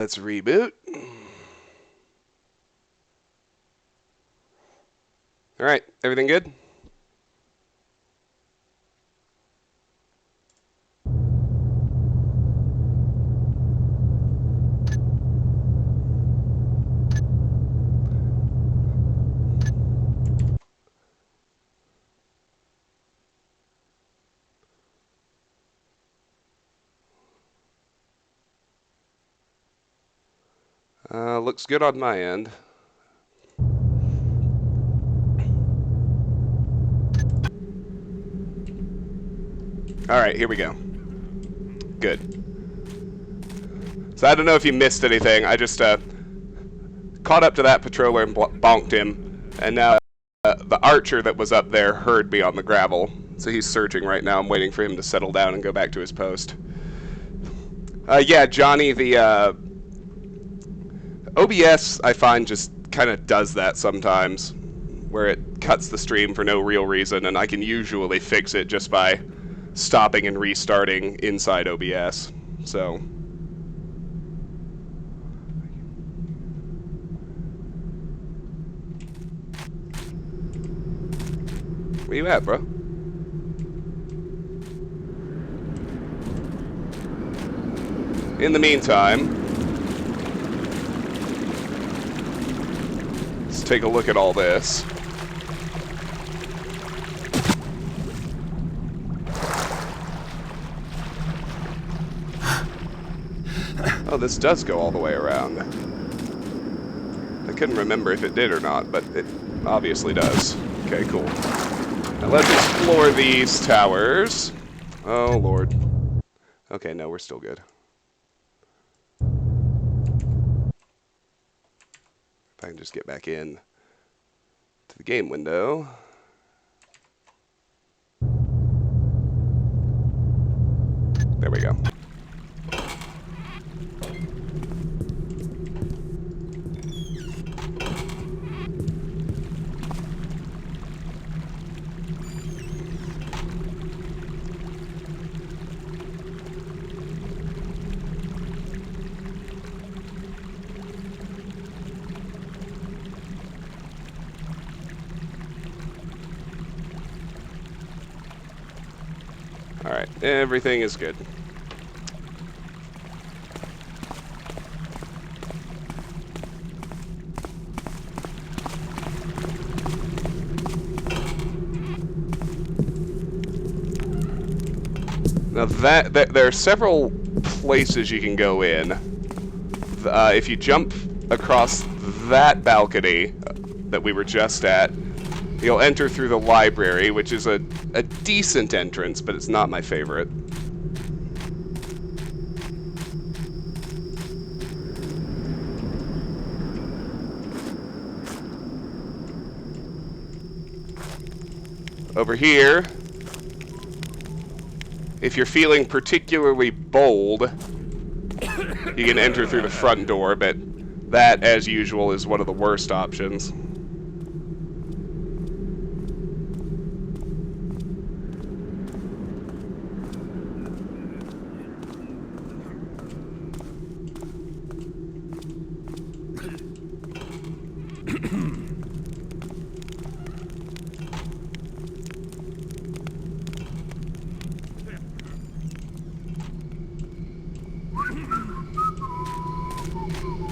Let's reboot. All right, everything good? Looks good on my end. All right, here we go. Good. So I don't know if you missed anything. I just caught up to that patroller and bonked him, and now the archer that was up there heard me on the gravel. So he's searching right now. I'm waiting for him to settle down and go back to his post. Yeah, Johnny, the OBS, I find, just kind of does that sometimes, where it cuts the stream for no real reason, and I can usually fix it just by stopping and restarting inside OBS. So where you at, bro? In the meantime, let's take a look at all this. Oh, this does go all the way around. I couldn't remember if it did or not, but it obviously does. Okay, cool. Now let's explore these towers. Oh, Lord. Okay, no, we're still good. If I can just get back in to the game window. There we go. Alright, everything is good. Now there are several places you can go in. If you jump across that balcony that we were just at, you'll enter through the library, which is a decent entrance, but it's not my favorite. Over here, if you're feeling particularly bold, you can enter through the front door, but that, as usual, is one of the worst options.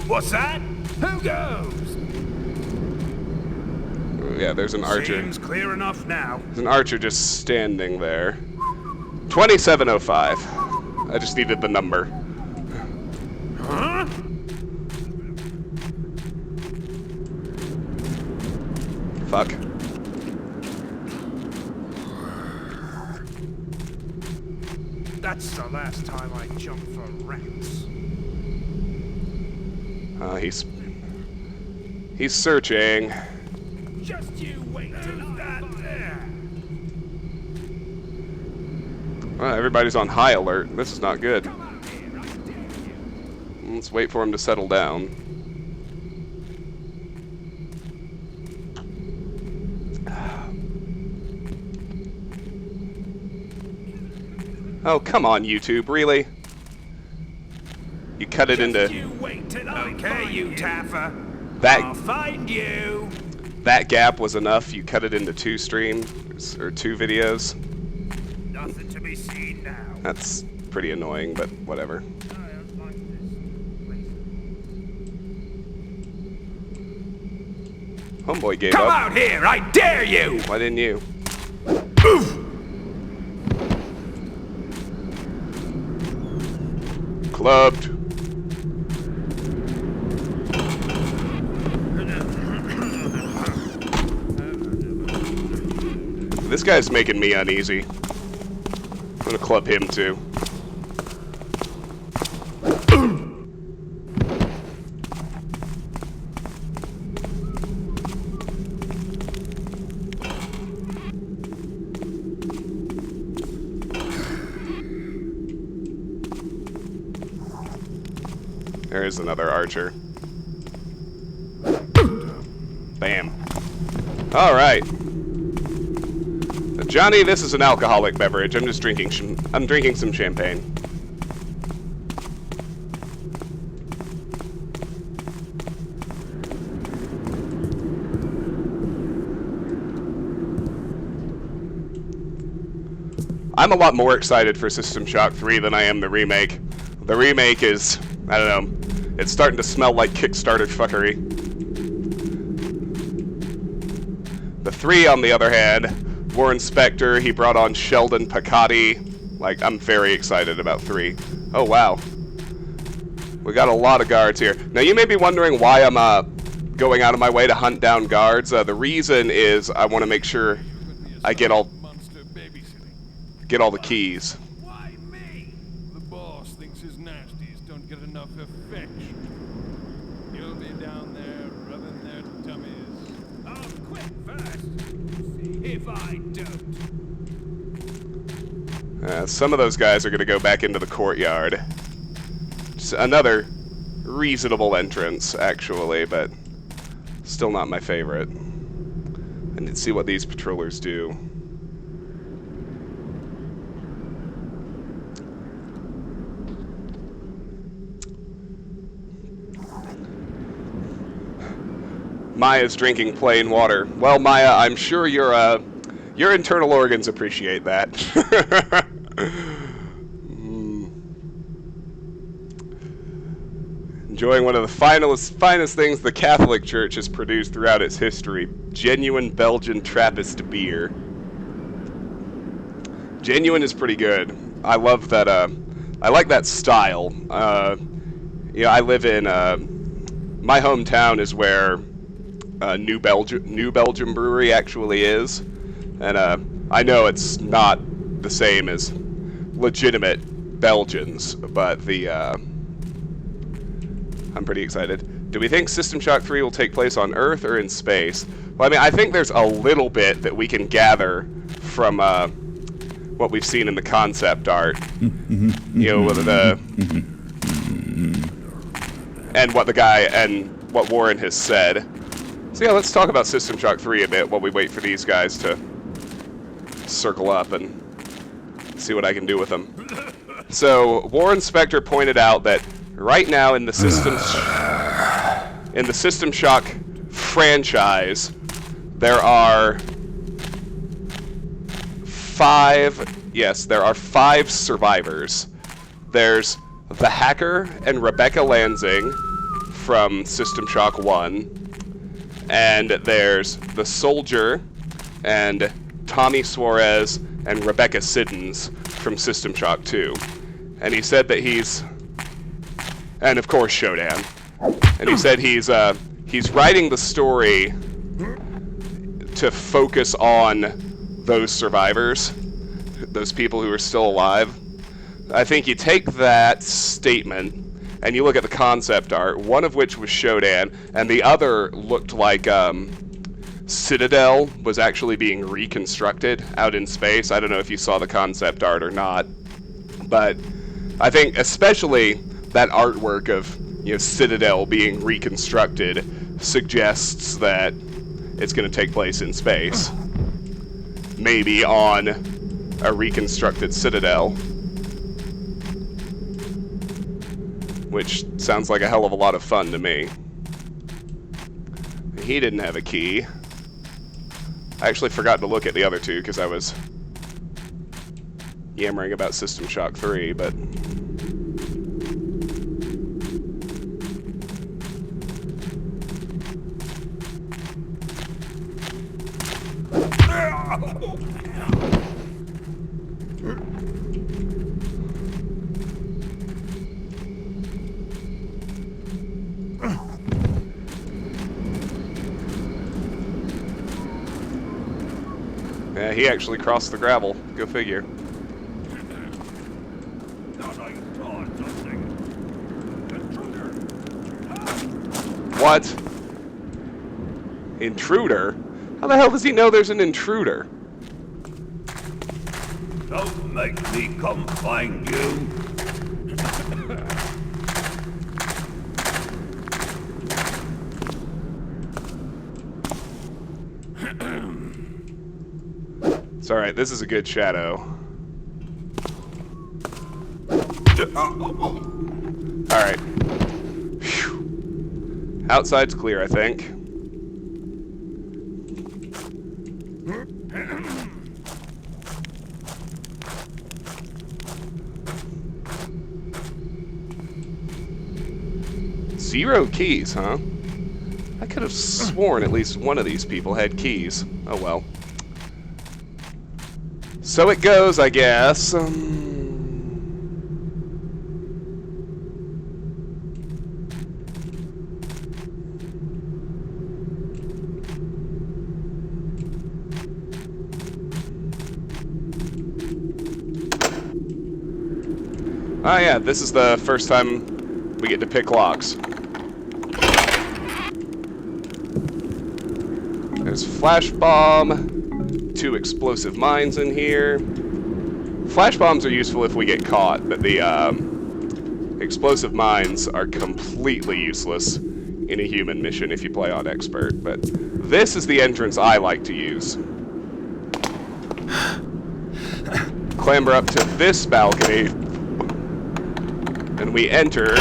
What's that? Who goes? Yeah, there's an archer. Seems clear enough now. There's an archer just standing there. 2705. I just needed the number. Huh? Fuck. That's the last time I jump for rats. He's searching. Just you wait till that there. Well, everybody's on high alert. This is not good. Let's wait for him to settle down. Oh, come on, YouTube, really? You cut it into... You wait till okay, you Taffer. That... I'll find you. That gap was enough. You cut it into 2 streams, or 2 videos. Nothing to be seen now. That's pretty annoying, but whatever. Homeboy gave up. Come out here, I dare you! Why didn't you? Clubbed. This guy's making me uneasy. I'm gonna club him too. There's another archer. Bam. All right. Johnny, this is an alcoholic beverage. I'm just drinking some champagne. I'm a lot more excited for System Shock 3 than I am the remake. The remake is, I don't know, it's starting to smell like Kickstarter fuckery. The 3, on the other hand, Warren Spector, he brought on Sheldon Picotti. Like, I'm very excited about 3. Oh, wow. We got a lot of guards here. Now, you may be wondering why I'm going out of my way to hunt down guards. The reason is I want to make sure I get all the keys. Why me? The boss thinks his nasties don't get enough affection. You'll be down there rubbing their tummies. I'll quit first. If I don't. Some of those guys are going to go back into the courtyard. Just another reasonable entrance, actually, but still not my favorite. I need to see what these patrollers do. Maya's drinking plain water. Well, Maya, I'm sure your internal organs appreciate that. Enjoying one of the finest things the Catholic Church has produced throughout its history. Genuine Belgian Trappist beer. Genuine is pretty good. I love that, I like that style. You know, I live in, my hometown is where New Belgium Brewery actually is, and I know it's not the same as legitimate Belgians, but I'm pretty excited. Do we think System Shock 3 will take place on Earth or in space? Well, I mean, I think there's a little bit that we can gather from what we've seen in the concept art, you know, and what the guy and what Warren has said. So yeah, let's talk about System Shock 3 a bit while we wait for these guys to circle up and see what I can do with them. So Warren Spector pointed out that right now in the System Shock franchise, there are 5 survivors. There's the hacker and Rebecca Lansing from System Shock 1. And there's the soldier and Tommy Suarez and Rebecca Siddons from System Shock 2. And he said that and of course Shodan. And he said he's writing the story to focus on those survivors, those people who are still alive. I think you take that statement and you look at the concept art, one of which was Shodan, and the other looked like Citadel was actually being reconstructed out in space. I don't know if you saw the concept art or not, but I think especially that artwork of, you know, Citadel being reconstructed suggests that it's going to take place in space. Maybe on a reconstructed Citadel. which sounds like a hell of a lot of fun to me. He didn't have a key. I actually forgot to look at the other two because I was yammering about System Shock 3, but... Yeah, he actually crossed the gravel. Go figure. What? Intruder? How the hell does he know there's an intruder? Don't make me come find you. It's alright, this is a good shadow. Alright. Outside's clear, I think. Zero keys, huh? I could have sworn at least one of these people had keys. Oh well. So it goes, I guess. Oh yeah, this is the first time we get to pick locks. There's flash bomb, 2 explosive mines in here. Flash bombs are useful if we get caught, but the explosive mines are completely useless in a human mission if you play on expert. But this is the entrance I like to use. Clamber up to this balcony. And we enter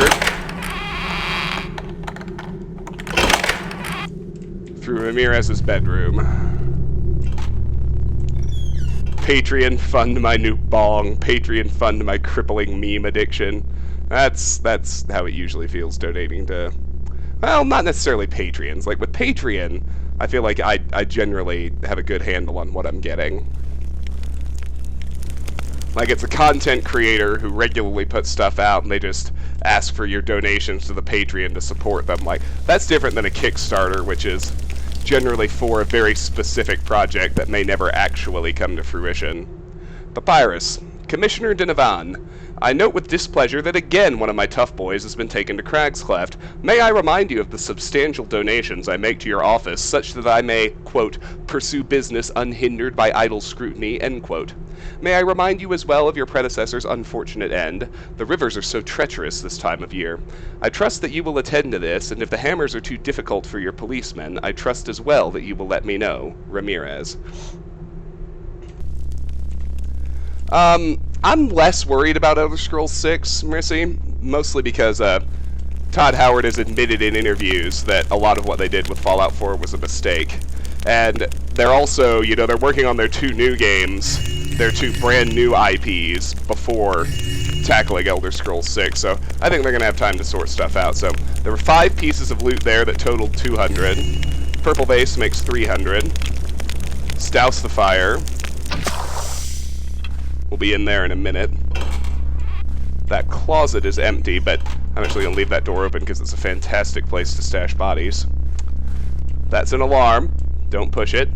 through Ramirez's bedroom. Patreon fund my new bong. Patreon fund my crippling meme addiction. That's how it usually feels donating to, well, not necessarily Patreons. Like with Patreon, I feel like I generally have a good handle on what I'm getting. Like, it's a content creator who regularly puts stuff out, and they just ask for your donations to the Patreon to support them. Like, that's different than a Kickstarter, which is generally for a very specific project that may never actually come to fruition. Papyrus. Commissioner Denovan. I note with displeasure that again one of my tough boys has been taken to Crag's Cleft. May I remind you of the substantial donations I make to your office, such that I may, quote, pursue business unhindered by idle scrutiny, end quote. May I remind you as well of your predecessor's unfortunate end. The rivers are so treacherous this time of year. I trust that you will attend to this, and if the hammers are too difficult for your policemen, I trust as well that you will let me know. Ramirez. I'm less worried about Elder Scrolls 6, Mercy, mostly because Todd Howard has admitted in interviews that a lot of what they did with Fallout 4 was a mistake. And they're also, you know, they're working on their 2 new games, their 2 brand new IPs before tackling Elder Scrolls 6, so I think they're going to have time to sort stuff out. So there were 5 pieces of loot there that totaled 200. Purple Vase makes 300. Stouse the Fire. We'll be in there in a minute. That closet is empty, but I'm actually going to leave that door open because it's a fantastic place to stash bodies. That's an alarm. Don't push it.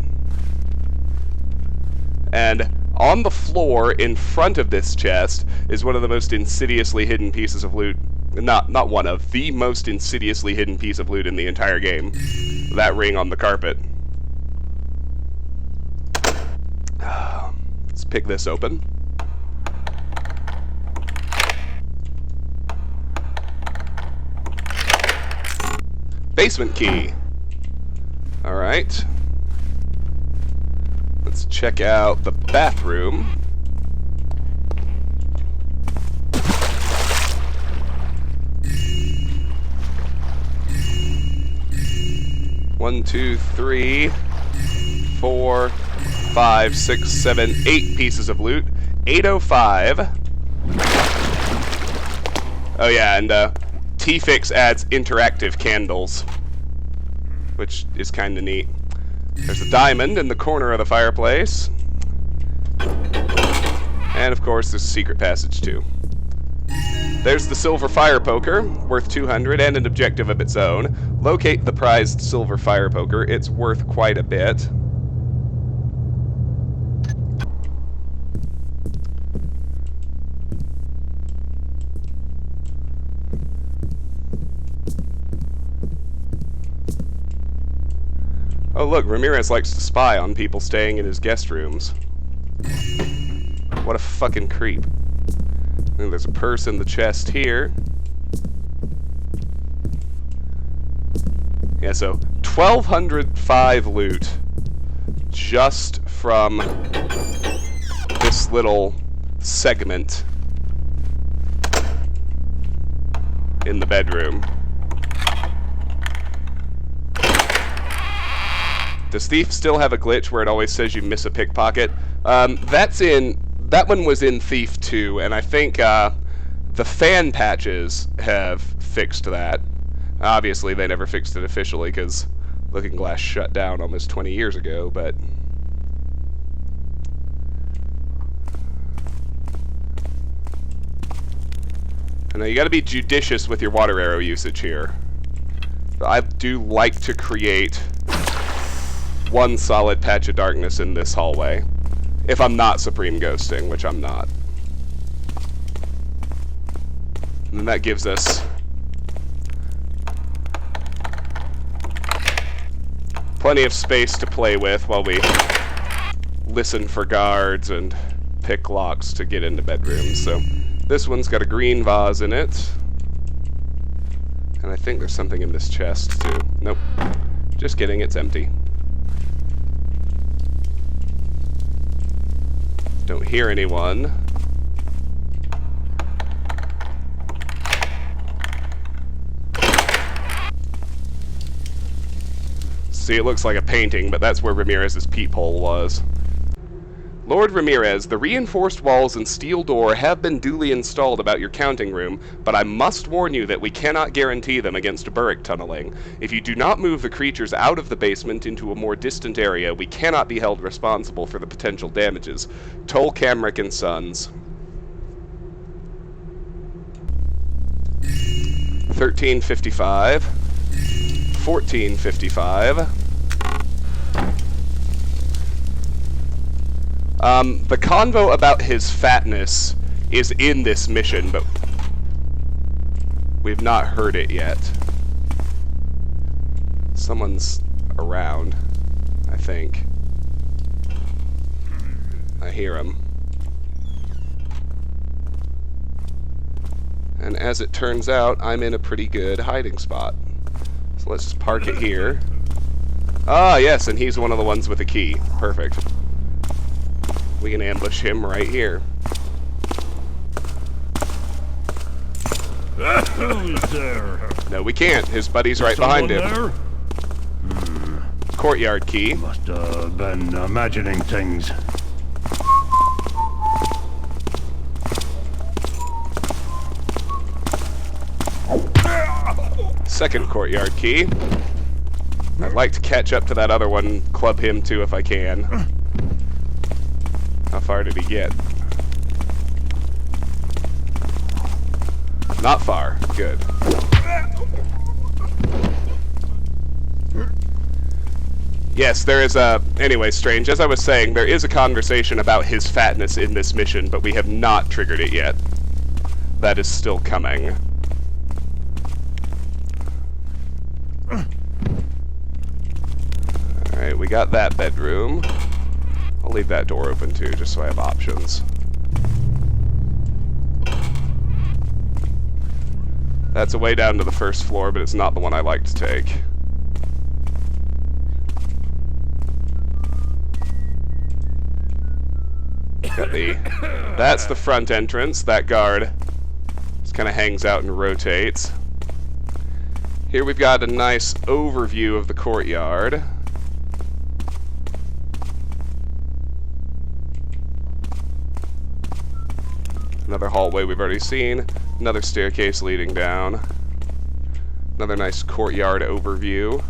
And on the floor in front of this chest is one of the most insidiously hidden pieces of loot. Not one of, the most insidiously hidden piece of loot in the entire game. That ring on the carpet. Let's pick this open. Basement key. Alright. Let's check out the bathroom. 1, 2, 3, 4, 5, 6, 7, 8 pieces of loot. 805. Oh yeah, and T-Fix adds interactive candles, which is kind of neat. There's a diamond in the corner of the fireplace. And of course, there's a secret passage too. There's the silver fire poker, worth 200 and an objective of its own. Locate the prized silver fire poker. It's worth quite a bit. Oh look, Ramirez likes to spy on people staying in his guest rooms. What a fucking creep. And there's a purse in the chest here. Yeah, so 1,205 loot just from this little segment in the bedroom. Does Thief still have a glitch where it always says you miss a pickpocket? That one was in Thief 2, and I think the fan patches have fixed that. Obviously, they never fixed it officially because Looking Glass shut down almost 20 years ago, but... I know you gotta be judicious with your water arrow usage here. But I do like to create one solid patch of darkness in this hallway. If I'm not Supreme Ghosting, which I'm not. And then that gives us plenty of space to play with while we listen for guards and pick locks to get into bedrooms. So this one's got a green vase in it. And I think there's something in this chest too. Nope. Just kidding, it's empty. Don't hear anyone. See, it looks like a painting, but that's where Ramirez's peephole was. Lord Ramirez, the reinforced walls and steel door have been duly installed about your counting room, but I must warn you that we cannot guarantee them against Burrick tunneling. If you do not move the creatures out of the basement into a more distant area, we cannot be held responsible for the potential damages. Toll Camrick and Sons. 1355. 1455. The convo about his fatness is in this mission, but we've not heard it yet. Someone's around, I think. I hear him. And as it turns out, I'm in a pretty good hiding spot. So let's just park it here. Ah, yes, and he's one of the ones with the key. Perfect. We can ambush him right here. Who's there? No, we can't. His buddy's right behind him. There? Courtyard key. Must have been imagining things. Second courtyard key. I'd like to catch up to that other one, club him too if I can. How far did he get? Not far. Good. Yes, there is a... Anyway, Strange, as I was saying, there is a conversation about his fatness in this mission, but we have not triggered it yet. That is still coming. Alright, we got that bedroom. I'll leave that door open too, just so I have options. That's a way down to the first floor, but it's not the one I like to take. Got the... That's the front entrance. That guard just kind of hangs out and rotates. Here we've got a nice overview of the courtyard. Another hallway we've already seen. Another staircase leading down. Another nice courtyard overview.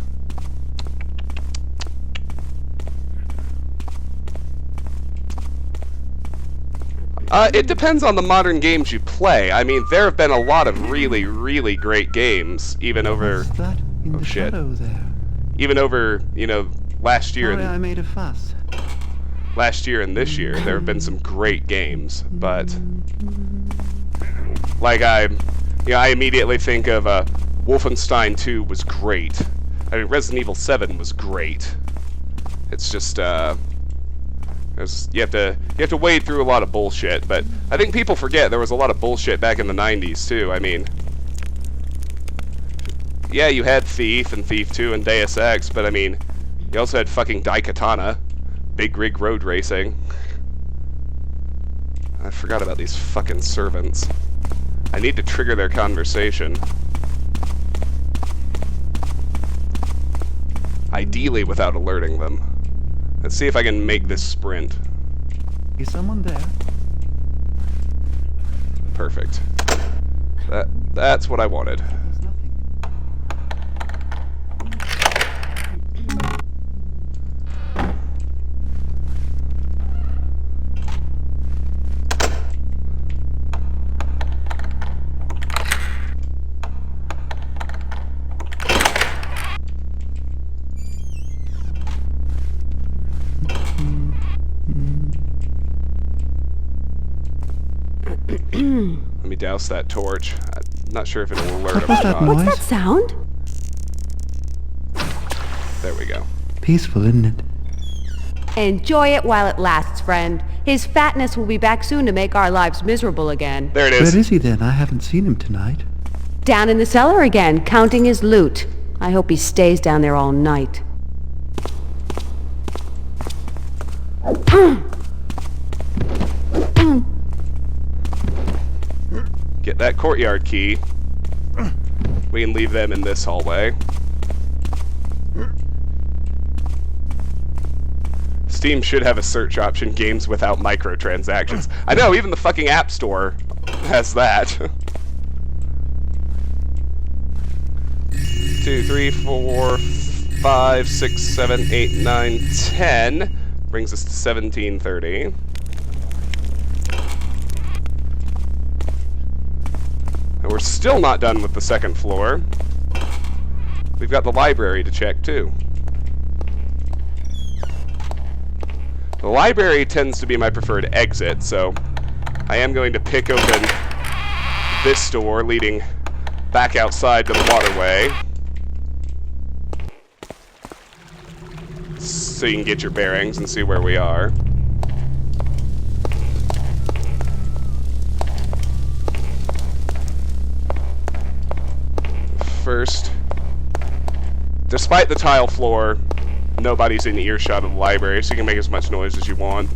It depends on the modern games you play. I mean, there have been a lot of really, really great games, even over... What's that in the shit. shadow there? Even over, you know, last year Sorry I and made a fuss. last year and this year, there have been some great games, but like I immediately think of Wolfenstein 2 was great. I mean, Resident Evil 7 was great. It's just you have to wade through a lot of bullshit, but I think people forget there was a lot of bullshit back in the 90s too. I mean, yeah, you had Thief and Thief 2 and Deus Ex, but I mean, you also had fucking Daikatana, Big Rig Road Racing. I forgot about these fucking servants. I need to trigger their conversation. Ideally without alerting them. Let's see if I can make this sprint. Is someone there? Perfect. That's what I wanted. There's nothing. Let me douse that torch. I'm not sure if it'll alert What him was or that not. noise? What's that sound? There we go. Peaceful, isn't it? Enjoy it while it lasts, friend. His fatness will be back soon to make our lives miserable again. There it Where is. is he then? I haven't seen him tonight. Down in the cellar again, counting his loot. I hope he stays down there all night. Get that courtyard key. We can leave them in this hallway. Steam should have a search option, games without microtransactions. I know, even the fucking App Store has that. 2, 3, 4, 5, 6, 7, 8, 9, 10. Brings us to 1730. And we're still not done with the second floor. We've got the library to check, too. The library tends to be my preferred exit, so I am going to pick open this door leading back outside to the waterway. So you can get your bearings and see where we are. First, despite the tile floor, nobody's in earshot of the library, so you can make as much noise as you want.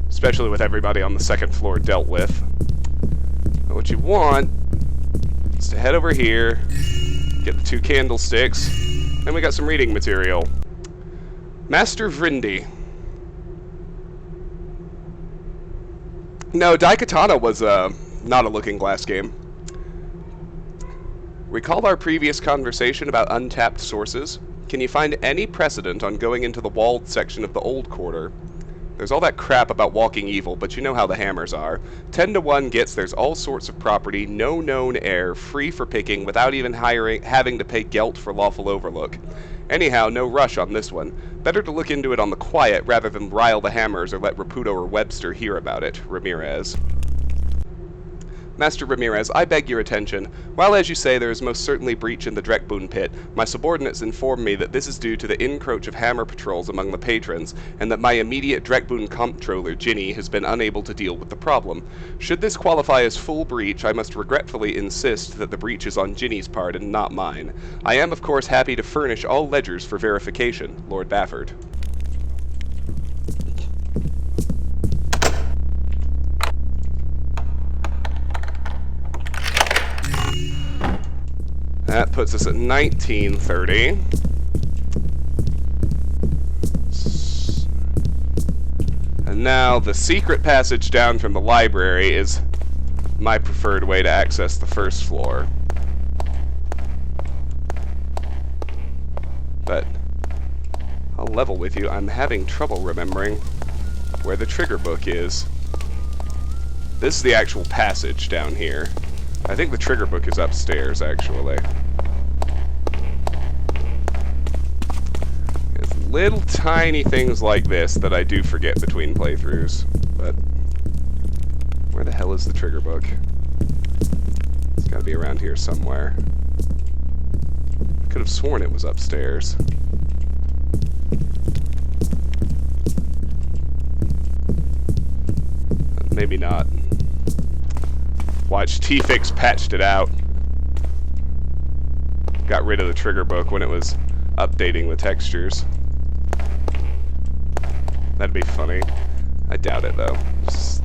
Especially with everybody on the second floor dealt with. But what you want is to head over here, get the 2 candlesticks, and we got some reading material. Master Vrindi. No, Daikatana was not a Looking Glass game. Recall our previous conversation about untapped sources? Can you find any precedent on going into the walled section of the old quarter? There's all that crap about walking evil, but you know how the hammers are. 10 to 1 gets there's all sorts of property, no known heir, free for picking, without even having to pay gelt for lawful overlook. Anyhow, no rush on this one. Better to look into it on the quiet rather than rile the hammers or let Raputo or Webster hear about it. Ramirez. Master Ramirez, I beg your attention. While, as you say, there is most certainly breach in the Drekboon pit, my subordinates inform me that this is due to the encroach of hammer patrols among the patrons, and that my immediate Drekboon comptroller, Ginny, has been unable to deal with the problem. Should this qualify as full breach, I must regretfully insist that the breach is on Ginny's part and not mine. I am, of course, happy to furnish all ledgers for verification. Lord Bafford. That puts us at 1930. And now the secret passage down from the library is my preferred way to access the first floor. But I'll level with you, I'm having trouble remembering where the trigger book is. This is the actual passage down here. I think the trigger book is upstairs, actually. It's little tiny things like this that I do forget between playthroughs, but where the hell is the trigger book? It's gotta be around here somewhere. Could have sworn it was upstairs. Maybe not. Watch, T-Fix patched it out. Got rid of the trigger book when it was updating the textures. That'd be funny. I doubt it, though. Just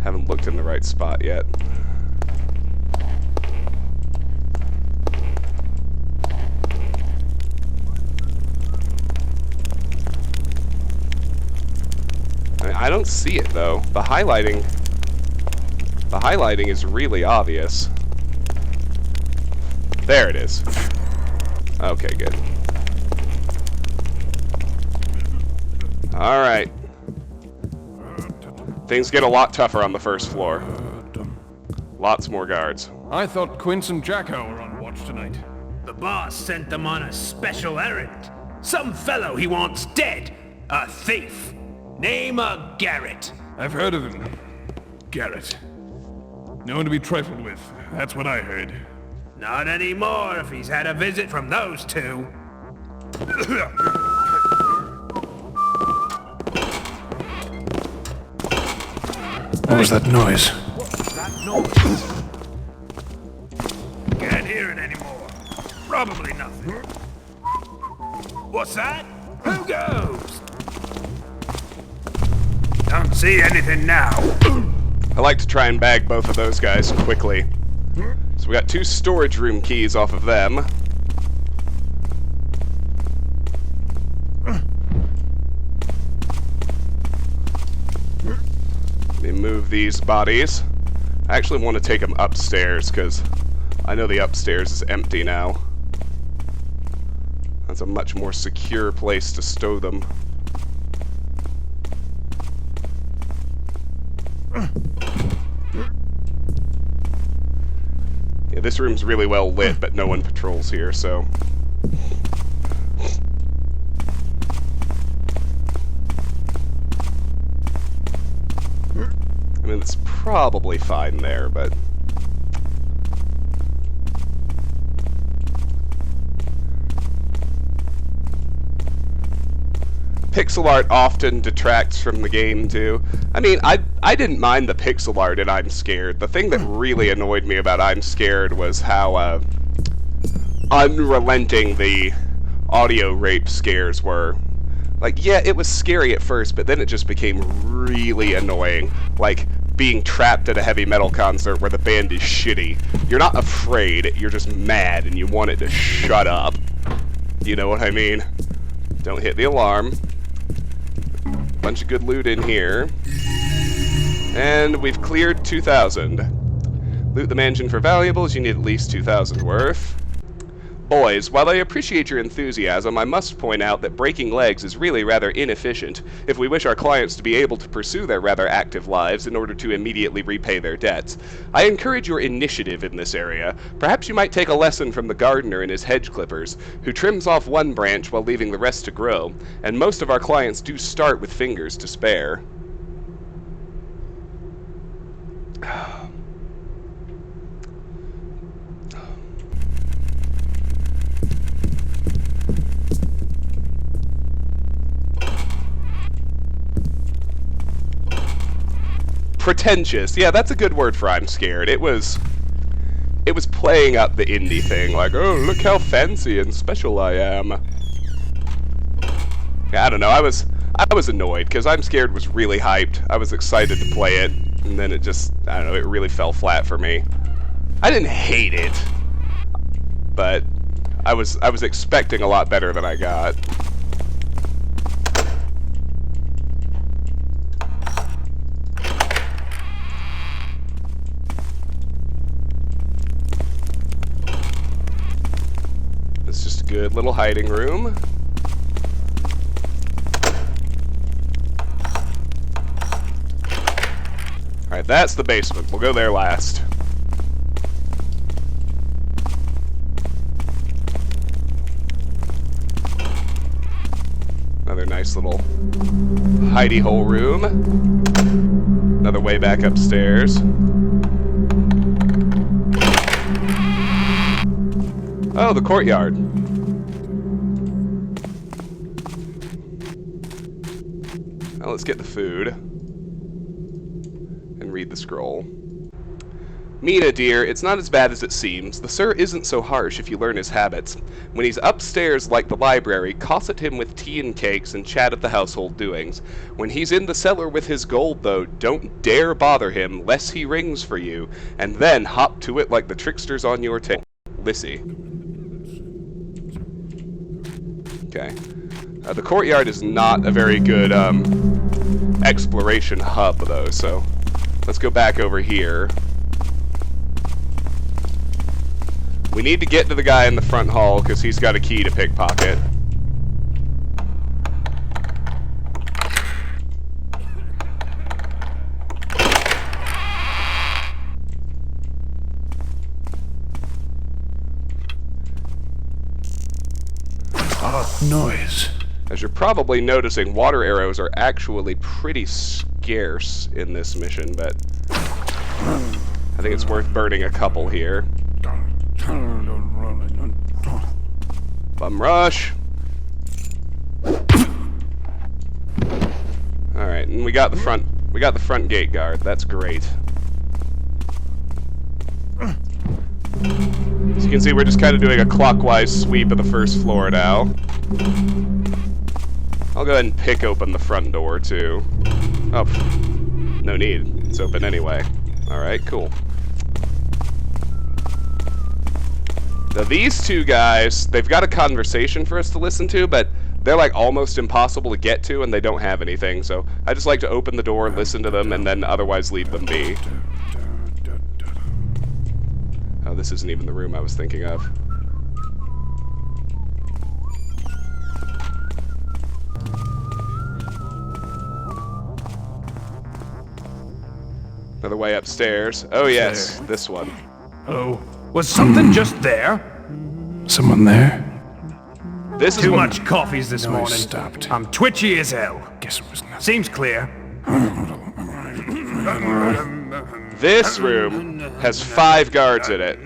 haven't looked in the right spot yet. I don't see it, though. The highlighting is really obvious. There it is. Okay, good. Alright. Things get a lot tougher on the first floor. Lots more guards. I thought Quince and Jacko were on watch tonight. The boss sent them on a special errand. Some fellow he wants dead. A thief. Name of Garrett. I've heard of him. Garrett. No one to be trifled with. That's what I heard. Not anymore if he's had a visit from those two. What was that noise? That noise. Can't hear it anymore. Probably nothing. What's that? Who goes? Don't see anything now. I like to try and bag both of those guys quickly. So we got 2 storage room keys off of them. Let me move these bodies. I actually want to take them upstairs because I know the upstairs is empty now. That's a much more secure place to stow them. Yeah, this room's really well lit, but no one patrols here, so... I mean, it's probably fine there, but... Pixel art often detracts from the game, too. I mean, I didn't mind the pixel art in I'm Scared. The thing that really annoyed me about I'm Scared was how, unrelenting the audio rape scares were. Like, yeah, it was scary at first, but then it just became really annoying. Like, being trapped at a heavy metal concert where the band is shitty. You're not afraid, you're just mad, and you want it to shut up. You know what I mean? Don't hit the alarm. Bunch of good loot in here. And we've cleared 2,000. Loot the mansion for valuables, you need at least 2,000 worth. Boys, while I appreciate your enthusiasm, I must point out that breaking legs is really rather inefficient if we wish our clients to be able to pursue their rather active lives in order to immediately repay their debts. I encourage your initiative in this area. Perhaps you might take a lesson from the gardener and his hedge clippers, who trims off one branch while leaving the rest to grow, and most of our clients do start with fingers to spare. Pretentious. Yeah, that's a good word for I'm Scared. It was playing up the indie thing, like, oh, look how fancy and special I am. Yeah, I don't know, I was annoyed, because I'm Scared was really hyped. I was excited to play it, and then it just, I don't know, it really fell flat for me. I didn't hate it, but I was expecting a lot better than I got. It's just a good little hiding room. Alright, that's the basement. We'll go there last. Another nice little hidey hole room. Another way back upstairs. Oh, the courtyard. Now let's get the food. And read the scroll. Mina, dear, it's not as bad as it seems. The sir isn't so harsh if you learn his habits. When he's upstairs like the library, cosset him with tea and cakes and chat at the household doings. When he's in the cellar with his gold, though, don't dare bother him, lest he rings for you, and then hop to it like the tricksters on your tail. Lissy. Okay. The courtyard is not a very good exploration hub, though, so let's go back over here. We need to get to the guy in the front hall, because he's got a key to pickpocket. Noise. As you're probably noticing, water arrows are actually pretty scarce in this mission, but I think it's worth burning a couple here. Bum rush. Alright, and we got the front gate guard. That's great. As you can see, we're just kind of doing a clockwise sweep of the first floor now. I'll go ahead and pick open the front door, too. Oh, no need. It's open anyway. Alright, cool. Now, these two guys, they've got a conversation for us to listen to, but they're, like, almost impossible to get to, and they don't have anything, so I just like to open the door, listen to them, and then otherwise leave them be. Oh, this isn't even the room I was thinking of. Another way upstairs. Oh yes, this one. Oh, was something just there? Someone there? This is Too what- much coffees this morning. stopped. I'm twitchy as hell. Guess it was nothing. Seems clear. This room has 5 guards in it.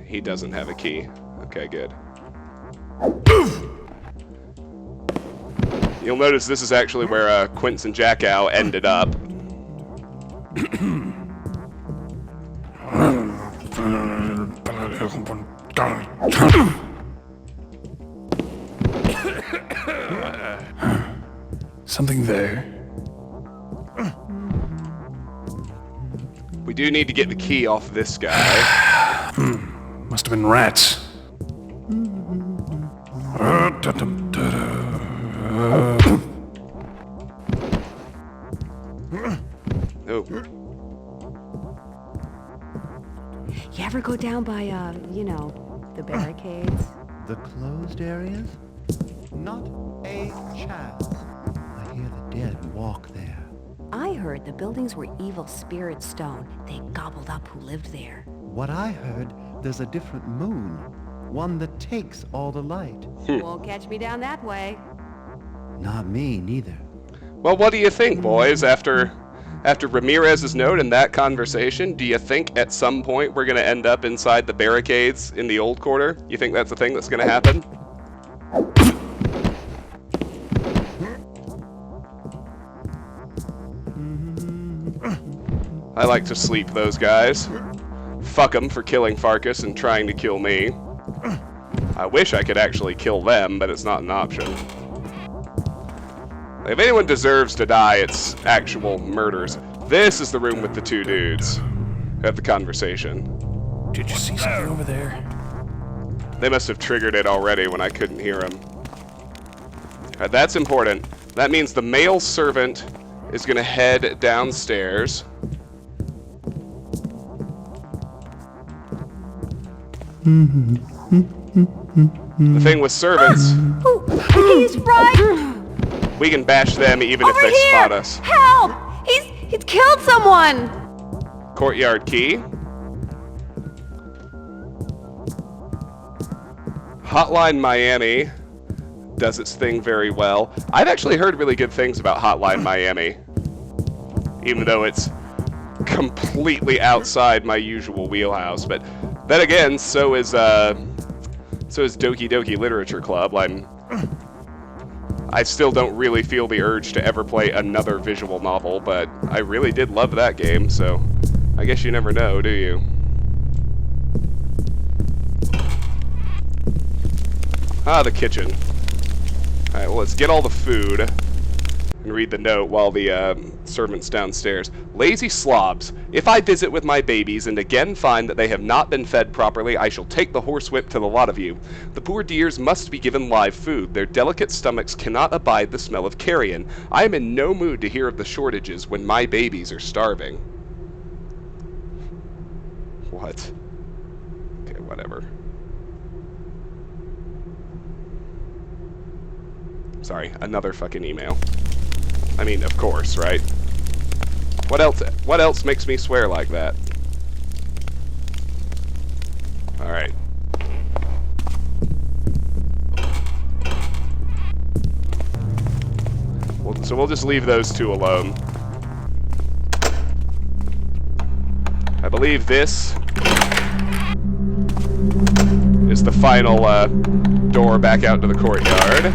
He doesn't have a key. Okay, good. You'll notice this is actually where Quince and Jackow ended up. Something there. We do need to get the key off this guy. Must have been rats. Oh, You ever go down by, you know, the barricades? The closed areas? Not a chance. I hear the dead walk there. I heard the buildings were evil spirit stone. They gobbled up who lived there. What I heard, there's a different moon. One that takes all the light. Won't catch me down that way. Not me, neither. well, what do you think, boys? After Ramirez's note and that conversation, do you think at some point we're gonna end up inside the barricades in the old quarter? You think that's the thing that's gonna happen? I like to sleep those guys. Fuck them for killing Farkas and trying to kill me. I wish I could actually kill them, but it's not an option. If anyone deserves to die, it's actual murders. This is the room with the 2 dudes. have the conversation. Did you see something over there? They must have triggered it already when I couldn't hear them. That's important. That means the male servant is going to head downstairs. The thing with servants, He's right we can bash them even over if they here! spot us. Help! He's killed someone! Courtyard key. Hotline Miami does its thing very well. I've actually heard really good things about Hotline Miami, even though it's completely outside my usual wheelhouse. But then again, so is Doki Doki Literature Club. I still don't really feel the urge to ever play another visual novel, but I really did love that game, so I guess you never know, do you? Ah, the kitchen. Alright, well, let's get all the food and read the note while the servant's downstairs. Lazy slobs. If I visit with my babies and again find that they have not been fed properly, I shall take the horsewhip to the lot of you. The poor dears must be given live food. Their delicate stomachs cannot abide the smell of carrion. I am in no mood to hear of the shortages when my babies are starving. What? Okay, whatever. Sorry, another fucking email. I mean, of course, right? What else makes me swear like that? Alright. So we'll just leave those two alone. I believe this is the final door back out to the courtyard.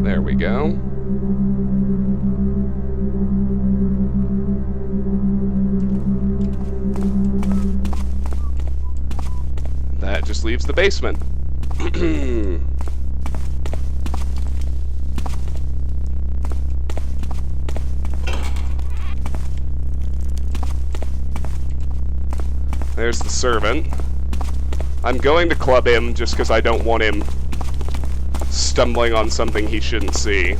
There we go. That just leaves the basement. There's the servant. I'm going to club him just because I don't want him stumbling on something he shouldn't see.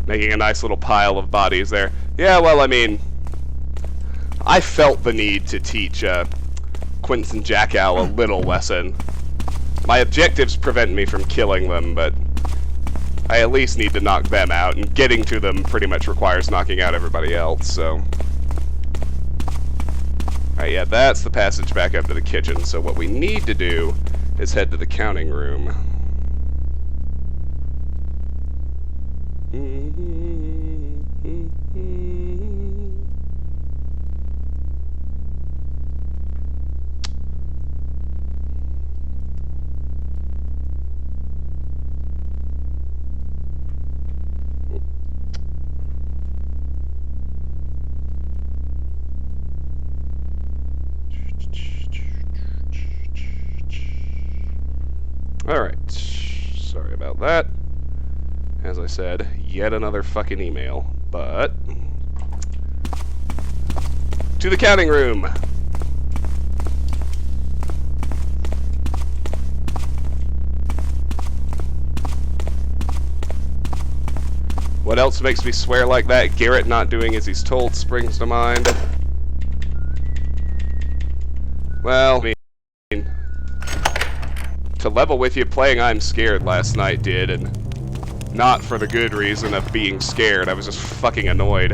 Making a nice little pile of bodies there. Yeah, well, I mean, I felt the need to teach Quinton Jackow a little lesson. My objectives prevent me from killing them, but I at least need to knock them out, and getting to them pretty much requires knocking out everybody else, so... Alright, yeah, that's the passage back up to the kitchen, so what we need to do is head to the counting room. Alright, sorry about that. As I said, yet another fucking email, but... To the counting room! What else makes me swear like that? Garrett not doing as he's told springs to mind. Well, I mean, to level with you, playing I'm Scared last night did, and not for the good reason of being scared. I was just fucking annoyed.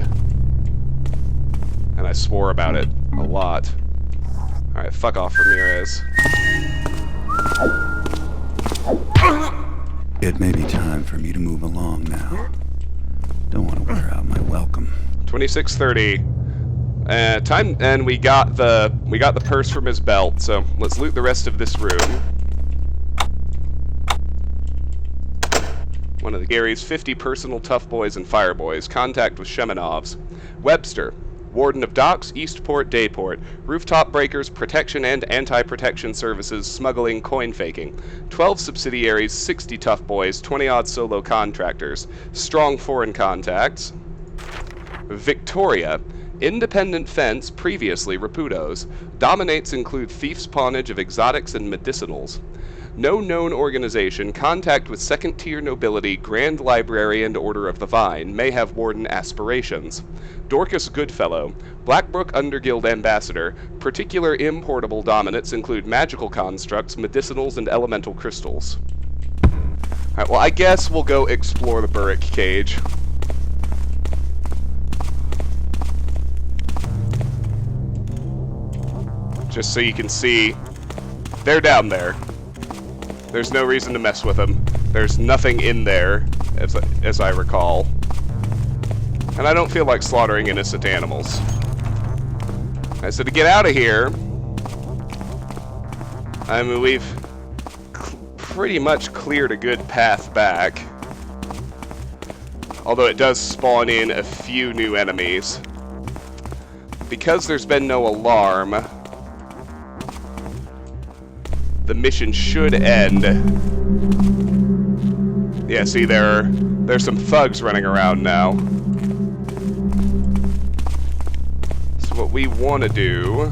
And I swore about it a lot. Alright, fuck off, Ramirez. It may be time for me to move along now. Don't want to wear out my welcome. 26:30. Time, and we got the purse from his belt, so let's loot the rest of this room. One of the Gary's 50 personal tough boys and fire boys. Contact with Shemenovs. Webster. Warden of Docks, Eastport, Dayport. Rooftop breakers, protection and anti-protection services, smuggling, coin faking. 12 subsidiaries, 60 tough boys, 20-odd solo contractors. Strong foreign contacts. Victoria. Independent fence, previously Raputo's. Dominates include thieves' pawnage of exotics and medicinals. No known organization, contact with second-tier nobility, Grand Library and Order of the Vine, may have warden aspirations. Dorcas Goodfellow, Blackbrook Underguild Ambassador, particular importable dominants include magical constructs, medicinals, and elemental crystals. Alright, well I guess we'll go explore the Burrick Cage. Just so you can see, they're down there. There's no reason to mess with them. There's nothing in there, as I recall. And I don't feel like slaughtering innocent animals. Alright, so to get out of here, I mean, we've pretty much cleared a good path back. Although it does spawn in a few new enemies. Because there's been no alarm, the mission should end. Yeah, see, there's some thugs running around now. So what we want to do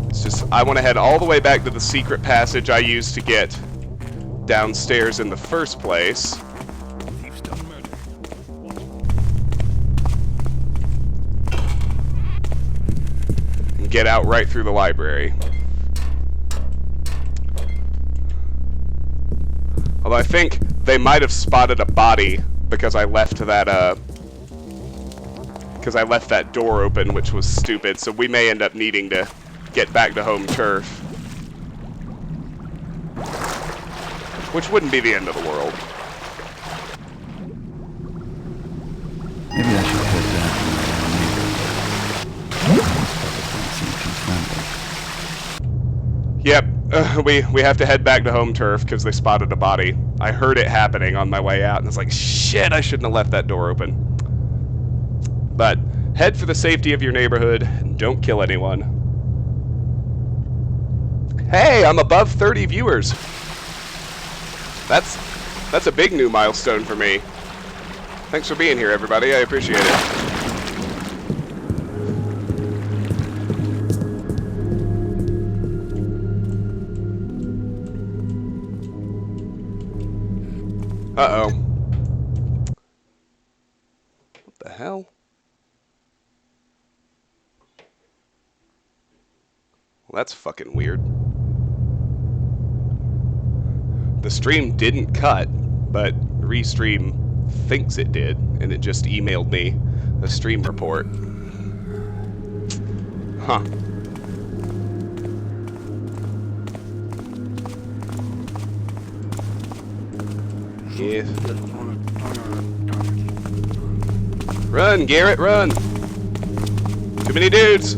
is just, I want to head all the way back to the secret passage I used to get downstairs in the first place. Get out right through the library. Although I think they might have spotted a body because I left that door open, which was stupid, so we may end up needing to get back to home turf. Which wouldn't be the end of the world. Maybe I should head back. Yep, we have to head back to home turf because they spotted a body. I heard it happening on my way out, and it's like, shit, I shouldn't have left that door open. But head for the safety of your neighborhood and don't kill anyone. Hey, I'm above 30 viewers. That's a big new milestone for me. Thanks for being here, everybody. I appreciate it. Uh-oh. What the hell? Well, that's fucking weird. The stream didn't cut, but Restream thinks it did, and it just emailed me a stream report. Huh. Yeah. Run, Garrett, run! Too many dudes!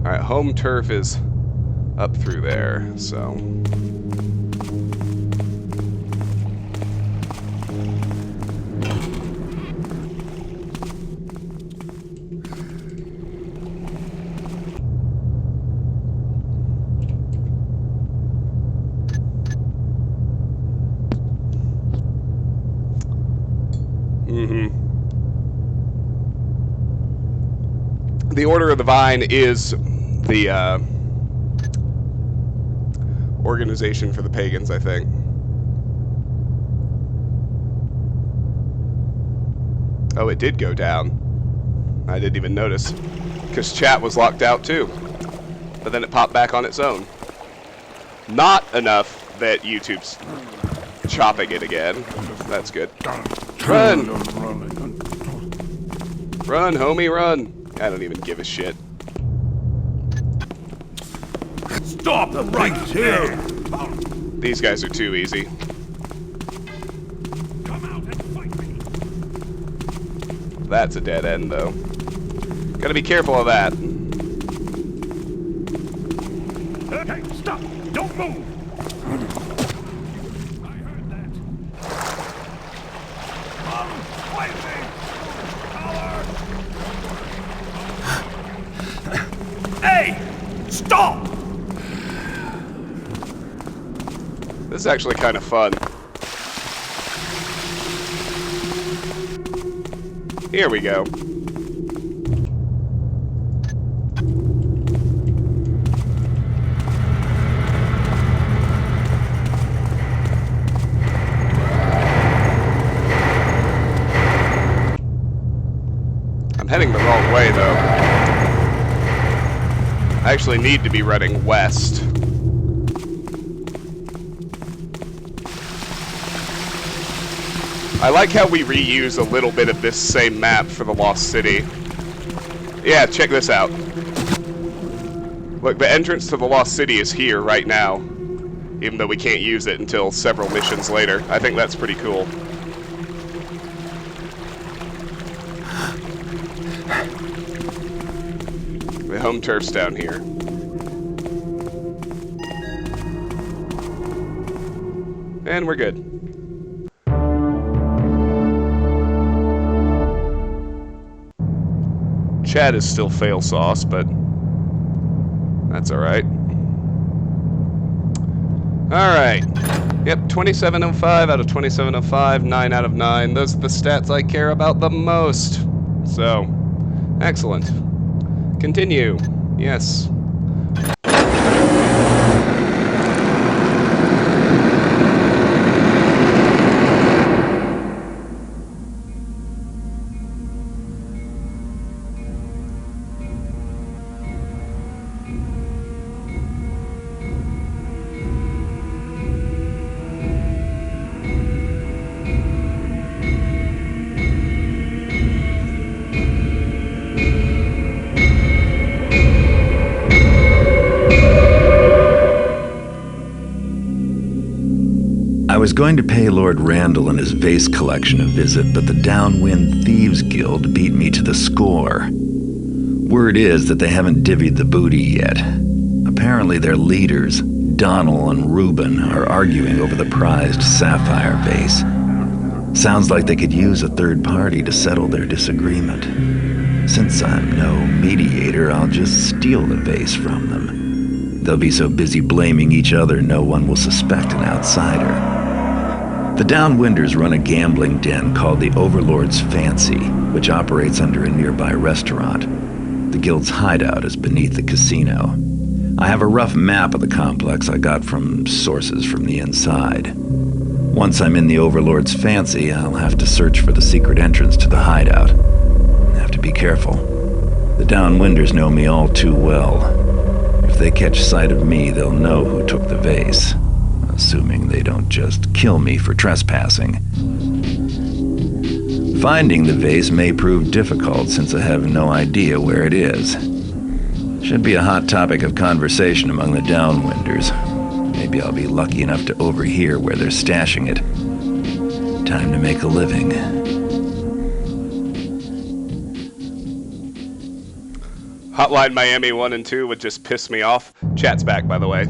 Alright, home turf is up through there, so... The Order of the Vine is the organization for the pagans, I think. Oh, it did go down. I didn't even notice, because chat was locked out too. But then it popped back on its own. Not enough that YouTube's chopping it again. That's good. Run! Run, homie, run! I don't even give a shit. Stop right here! These guys are too easy. Come out and fight me! That's a dead end, though. Gotta be careful of that. This is actually kind of fun. Here we go. I'm heading the wrong way, though. I actually need to be running west. I like how we reuse a little bit of this same map for the Lost City. Yeah, check this out. Look, the entrance to the Lost City is here right now, even though we can't use it until several missions later. I think that's pretty cool. The home turf's down here. And we're good. Chat is still fail sauce, but that's alright. Alright. Yep, 2705 out of 2705, 9 out of 9. Those are the stats I care about the most. So, excellent. Continue. Yes. I was going to pay Lord Randall and his vase collection a visit, but the Downwind Thieves Guild beat me to the score. Word is that they haven't divvied the booty yet. Apparently their leaders, Donald and Reuben, are arguing over the prized sapphire vase. Sounds like they could use a third party to settle their disagreement. Since I'm no mediator, I'll just steal the vase from them. They'll be so busy blaming each other, no one will suspect an outsider. The Downwinders run a gambling den called the Overlord's Fancy, which operates under a nearby restaurant. The guild's hideout is beneath the casino. I have a rough map of the complex I got from sources from the inside. Once I'm in the Overlord's Fancy, I'll have to search for the secret entrance to the hideout. I have to be careful. The Downwinders know me all too well. If they catch sight of me, they'll know who took the vase. Assuming they don't just kill me for trespassing. Finding the vase may prove difficult since I have no idea where it is. Should be a hot topic of conversation among the Downwinders. Maybe I'll be lucky enough to overhear where they're stashing it. Time to make a living. Hotline Miami 1 and 2 would just piss me off. Chat's back, by the way.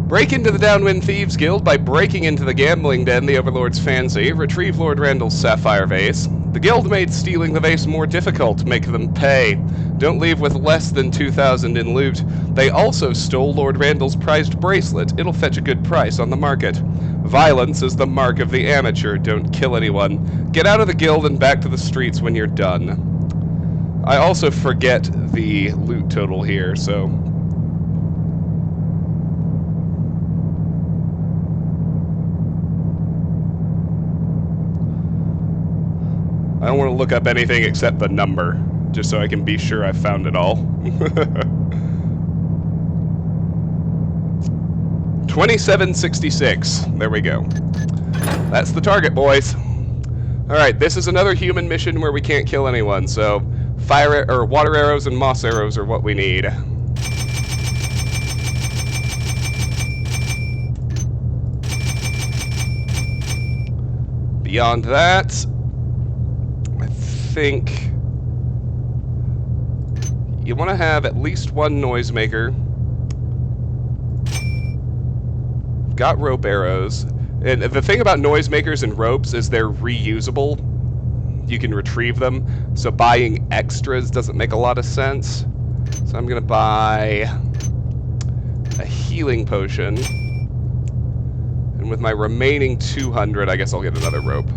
Break into the Downwind Thieves Guild by breaking into the gambling den, the Overlord's Fancy. Retrieve Lord Randall's sapphire vase. The guild made stealing the vase more difficult. Make them pay. Don't leave with less than 2,000 in loot. They also stole Lord Randall's prized bracelet. It'll fetch a good price on the market. Violence is the mark of the amateur. Don't kill anyone. Get out of the guild and back to the streets when you're done. I also forget the loot total here, so... I don't want to look up anything except the number, just so I can be sure I found it all. 2766. There we go. That's the target, boys. Alright, this is another human mission where we can't kill anyone, so fire or water arrows and moss arrows are what we need. Beyond that, I think you want to have at least one noisemaker. Got rope arrows. And the thing about noisemakers and ropes is they're reusable. You can retrieve them. So buying extras doesn't make a lot of sense. So I'm going to buy a healing potion. And with my remaining 200, I guess I'll get another rope.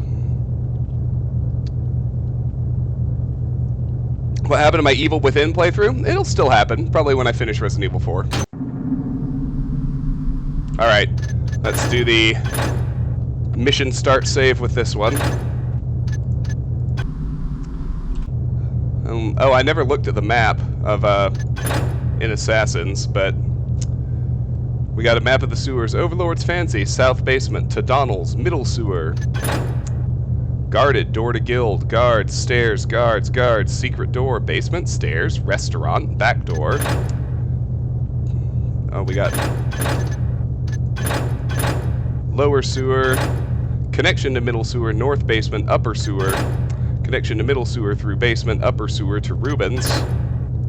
What happened to my Evil Within playthrough? It'll still happen, probably when I finish Resident Evil 4. Alright, let's do the mission start save with this one. Oh, I never looked at the map of in Assassins, but we got a map of the sewers. Overlord's Fancy, South Basement, to Donald's, Middle Sewer. Guarded, door to guild, guards, stairs, guards, guards, secret door, basement, stairs, restaurant, back door. Oh, we got lower sewer, connection to middle sewer, north basement, upper sewer, connection to middle sewer through basement, upper sewer to Ruben's.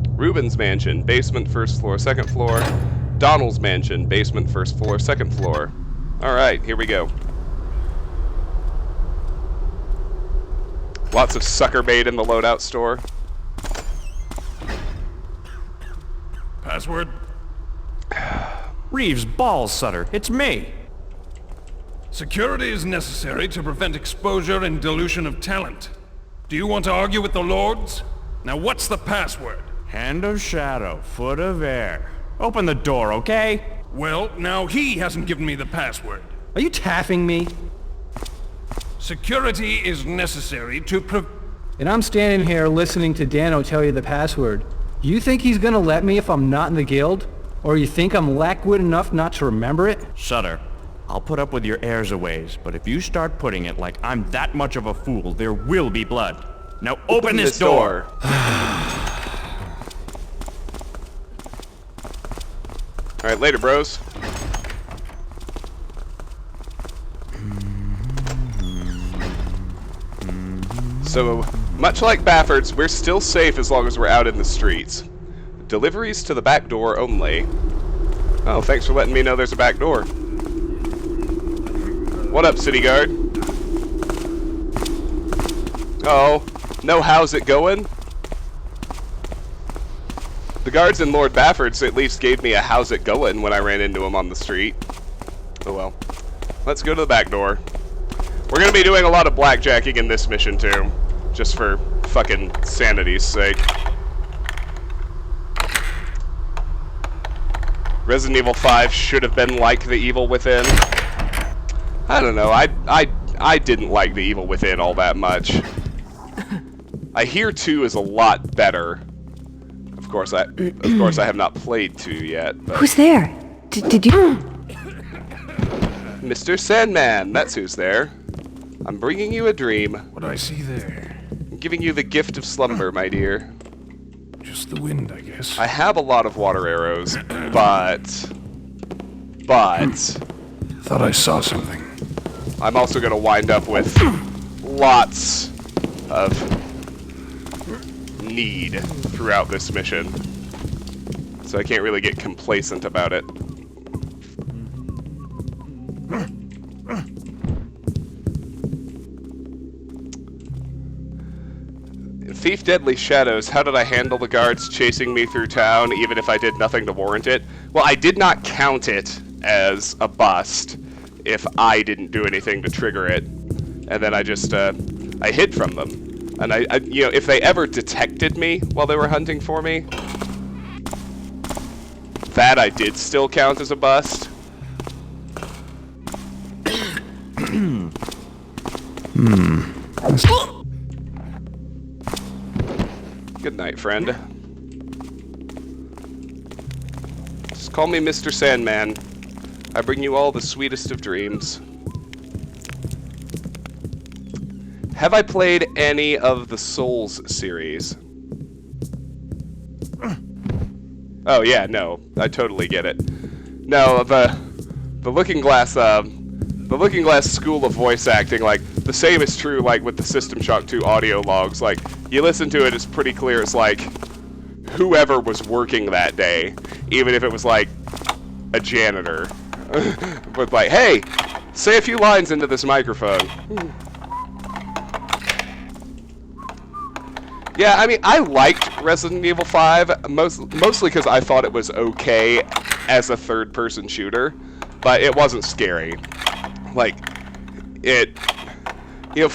Ruben's mansion, basement, first floor, second floor. Donald's mansion, basement, first floor, second floor. Alright, here we go. Lots of sucker bait in the loadout store. Password? Reeves Balls Sutter, it's me. Security is necessary to prevent exposure and dilution of talent. Do you want to argue with the lords? Now what's the password? Hand of shadow, foot of air. Open the door, okay? Well, now he hasn't given me the password. Are you taffing me? Security is necessary to And I'm standing here listening to Dano tell you the password. You think he's gonna let me if I'm not in the guild? Or you think I'm lackwit enough not to remember it? Sutter, I'll put up with your airs a ways, but if you start putting it like I'm that much of a fool, there will be blood. Now open this door! Alright, later, bros. So, much like Baffert's, we're still safe as long as we're out in the streets. Deliveries to the back door only. Oh, thanks for letting me know there's a back door. What up, city guard? Oh, no how's it going? The guards in Lord Baffert's at least gave me a how's it going when I ran into him on the street. Oh well. Let's go to the back door. We're gonna be doing a lot of blackjacking in this mission too. Just for fucking sanity's sake. Resident Evil 5 should have been like the Evil Within. I don't know, I didn't like the Evil Within all that much. I hear 2 is a lot better. Of course I have not played 2 yet. But Who's there? Did you? Mr. Sandman, that's who's there. I'm bringing you a dream. What I see there? I'm giving you the gift of slumber, my dear. Just the wind, I guess. I have a lot of water arrows, but Thought I saw something. I'm also gonna wind up with lots of need throughout this mission. So I can't really get complacent about it. In Thief Deadly Shadows, how did I handle the guards chasing me through town even if I did nothing to warrant it? Well, I did not count it as a bust if I didn't do anything to trigger it. And then I just, I hid from them. And I, you know, if they ever detected me while they were hunting for me, that I did still count as a bust. Good night, friend. Just call me Mr. Sandman. I bring you all the sweetest of dreams. Have I played any of the Souls series? Oh yeah, no, I totally get it. No, the Looking Glass school of voice acting, like the same is true like with the System Shock 2 audio logs. Like you listen to it, it's pretty clear. It's like whoever was working that day, even if it was like a janitor, but like, hey, say a few lines into this microphone. Yeah, I mean, I liked Resident Evil 5, mostly because I thought it was okay as a third-person shooter, but it wasn't scary. Like, it, you know,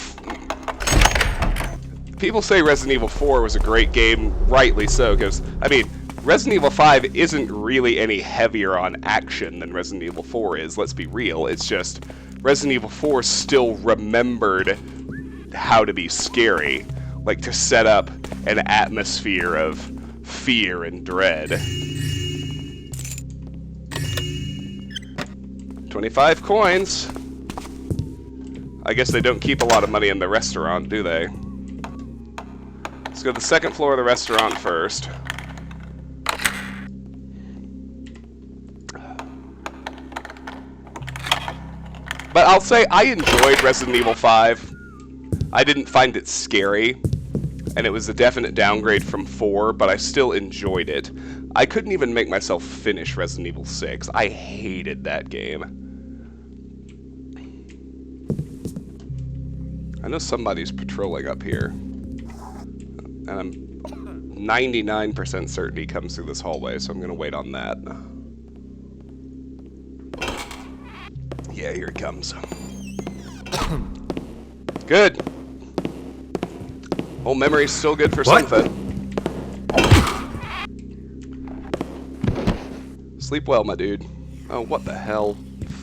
people say Resident Evil 4 was a great game, rightly so, because, I mean, Resident Evil 5 isn't really any heavier on action than Resident Evil 4 is, let's be real. It's just Resident Evil 4 still remembered how to be scary, like to set up an atmosphere of fear and dread. 25 coins. I guess they don't keep a lot of money in the restaurant, do they? Let's go to the second floor of the restaurant first. But I'll say I enjoyed Resident Evil 5. I didn't find it scary, and it was a definite downgrade from 4, but I still enjoyed it. I couldn't even make myself finish Resident Evil 6. I hated that game. I know somebody's patrolling up here. And I'm 99% certain he comes through this hallway, so I'm going to wait on that. Yeah, here he comes. Good. Old memory's still good for something. Sleep well, my dude. Oh, what the hell?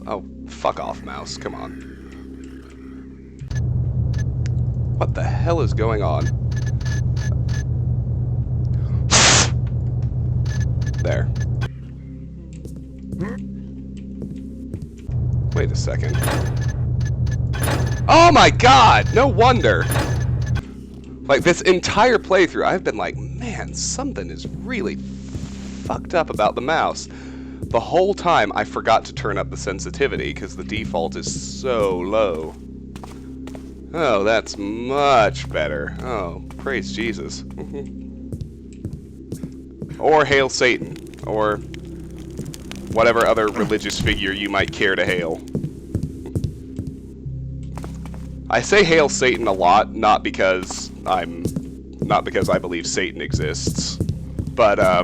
Oh, fuck off, mouse. Come on. What the hell is going on? There. Wait a second. Oh my god! No wonder! Like, this entire playthrough, I've been like, man, something is really fucked up about the mouse. The whole time, I forgot to turn up the sensitivity, because the default is so low. Oh, that's much better. Oh, praise Jesus. Or hail Satan. Or whatever other religious figure you might care to hail. I say hail Satan a lot, not because I believe Satan exists, but a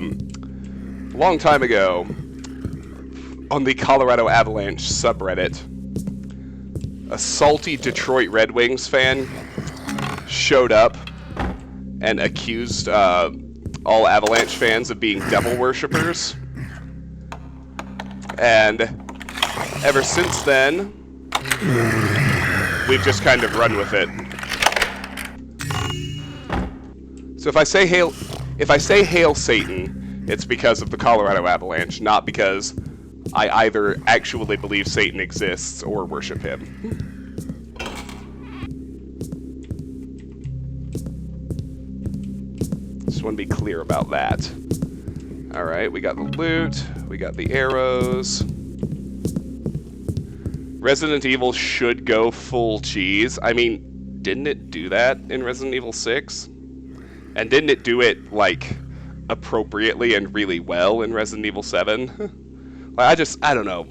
long time ago, on the Colorado Avalanche subreddit, a salty Detroit Red Wings fan showed up and accused all Avalanche fans of being devil worshippers. And ever since then, we've just kind of run with it. So if I say hail Satan, it's because of the Colorado Avalanche, not because I either actually believe Satan exists or worship him. Just want to be clear about that. Alright, we got the loot, we got the arrows. Resident Evil should go full cheese. I mean, didn't it do that in Resident Evil 6? And didn't it do it, like, appropriately and really well in Resident Evil 7? Like, I don't know.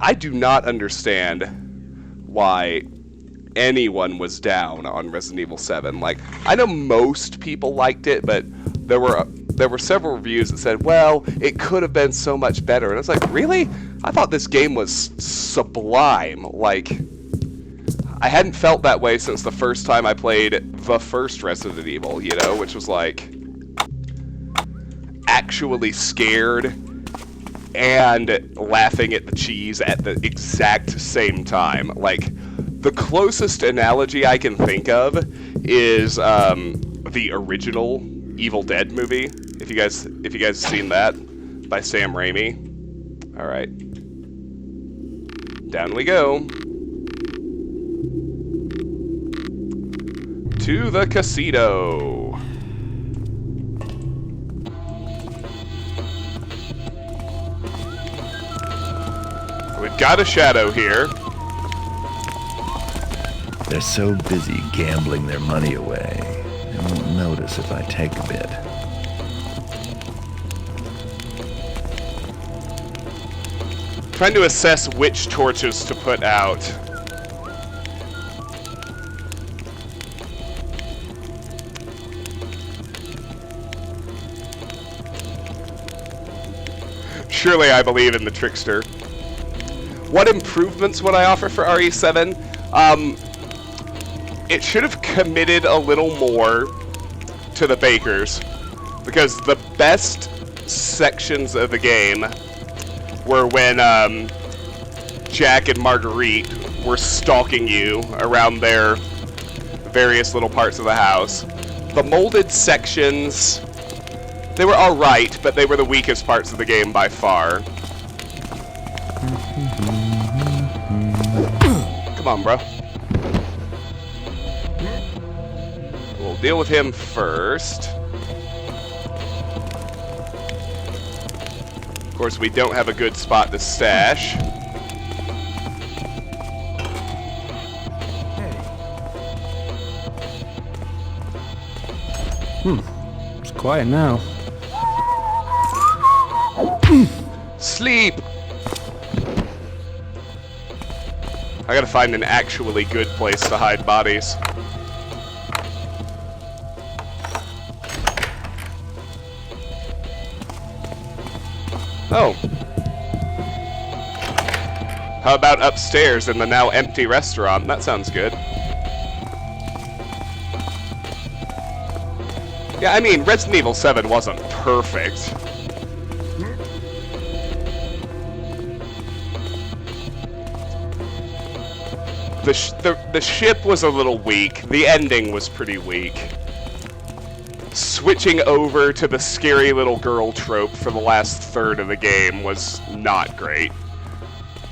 I do not understand why anyone was down on Resident Evil 7. Like, I know most people liked it, but there were several reviews that said, well, it could have been so much better. And I was like, really? I thought this game was sublime. Like, I hadn't felt that way since the first time I played the first Resident Evil, you know, which was like actually scared and laughing at the cheese at the exact same time. Like, the closest analogy I can think of is the original Evil Dead movie. If you guys seen that by Sam Raimi. All right. Down we go. To the casino. We've got a shadow here. They're so busy gambling their money away, they won't notice if I take a bit. Trying to assess which torches to put out. Surely I believe in the trickster. What improvements would I offer for RE7? It should have committed a little more to the bakers, because the best sections of the game were when Jack and Marguerite were stalking you around their various little parts of the house. The molded sections, they were alright, but they were the weakest parts of the game by far. Come on, bro. We'll deal with him first. Of course, we don't have a good spot to stash. It's quiet now. Sleep! I gotta find an actually good place to hide bodies. Oh. How about upstairs in the now empty restaurant? That sounds good. Yeah, I mean, Resident Evil 7 wasn't perfect. The ship was a little weak. The ending was pretty weak. Switching over to the scary little girl trope for the last third of the game was not great.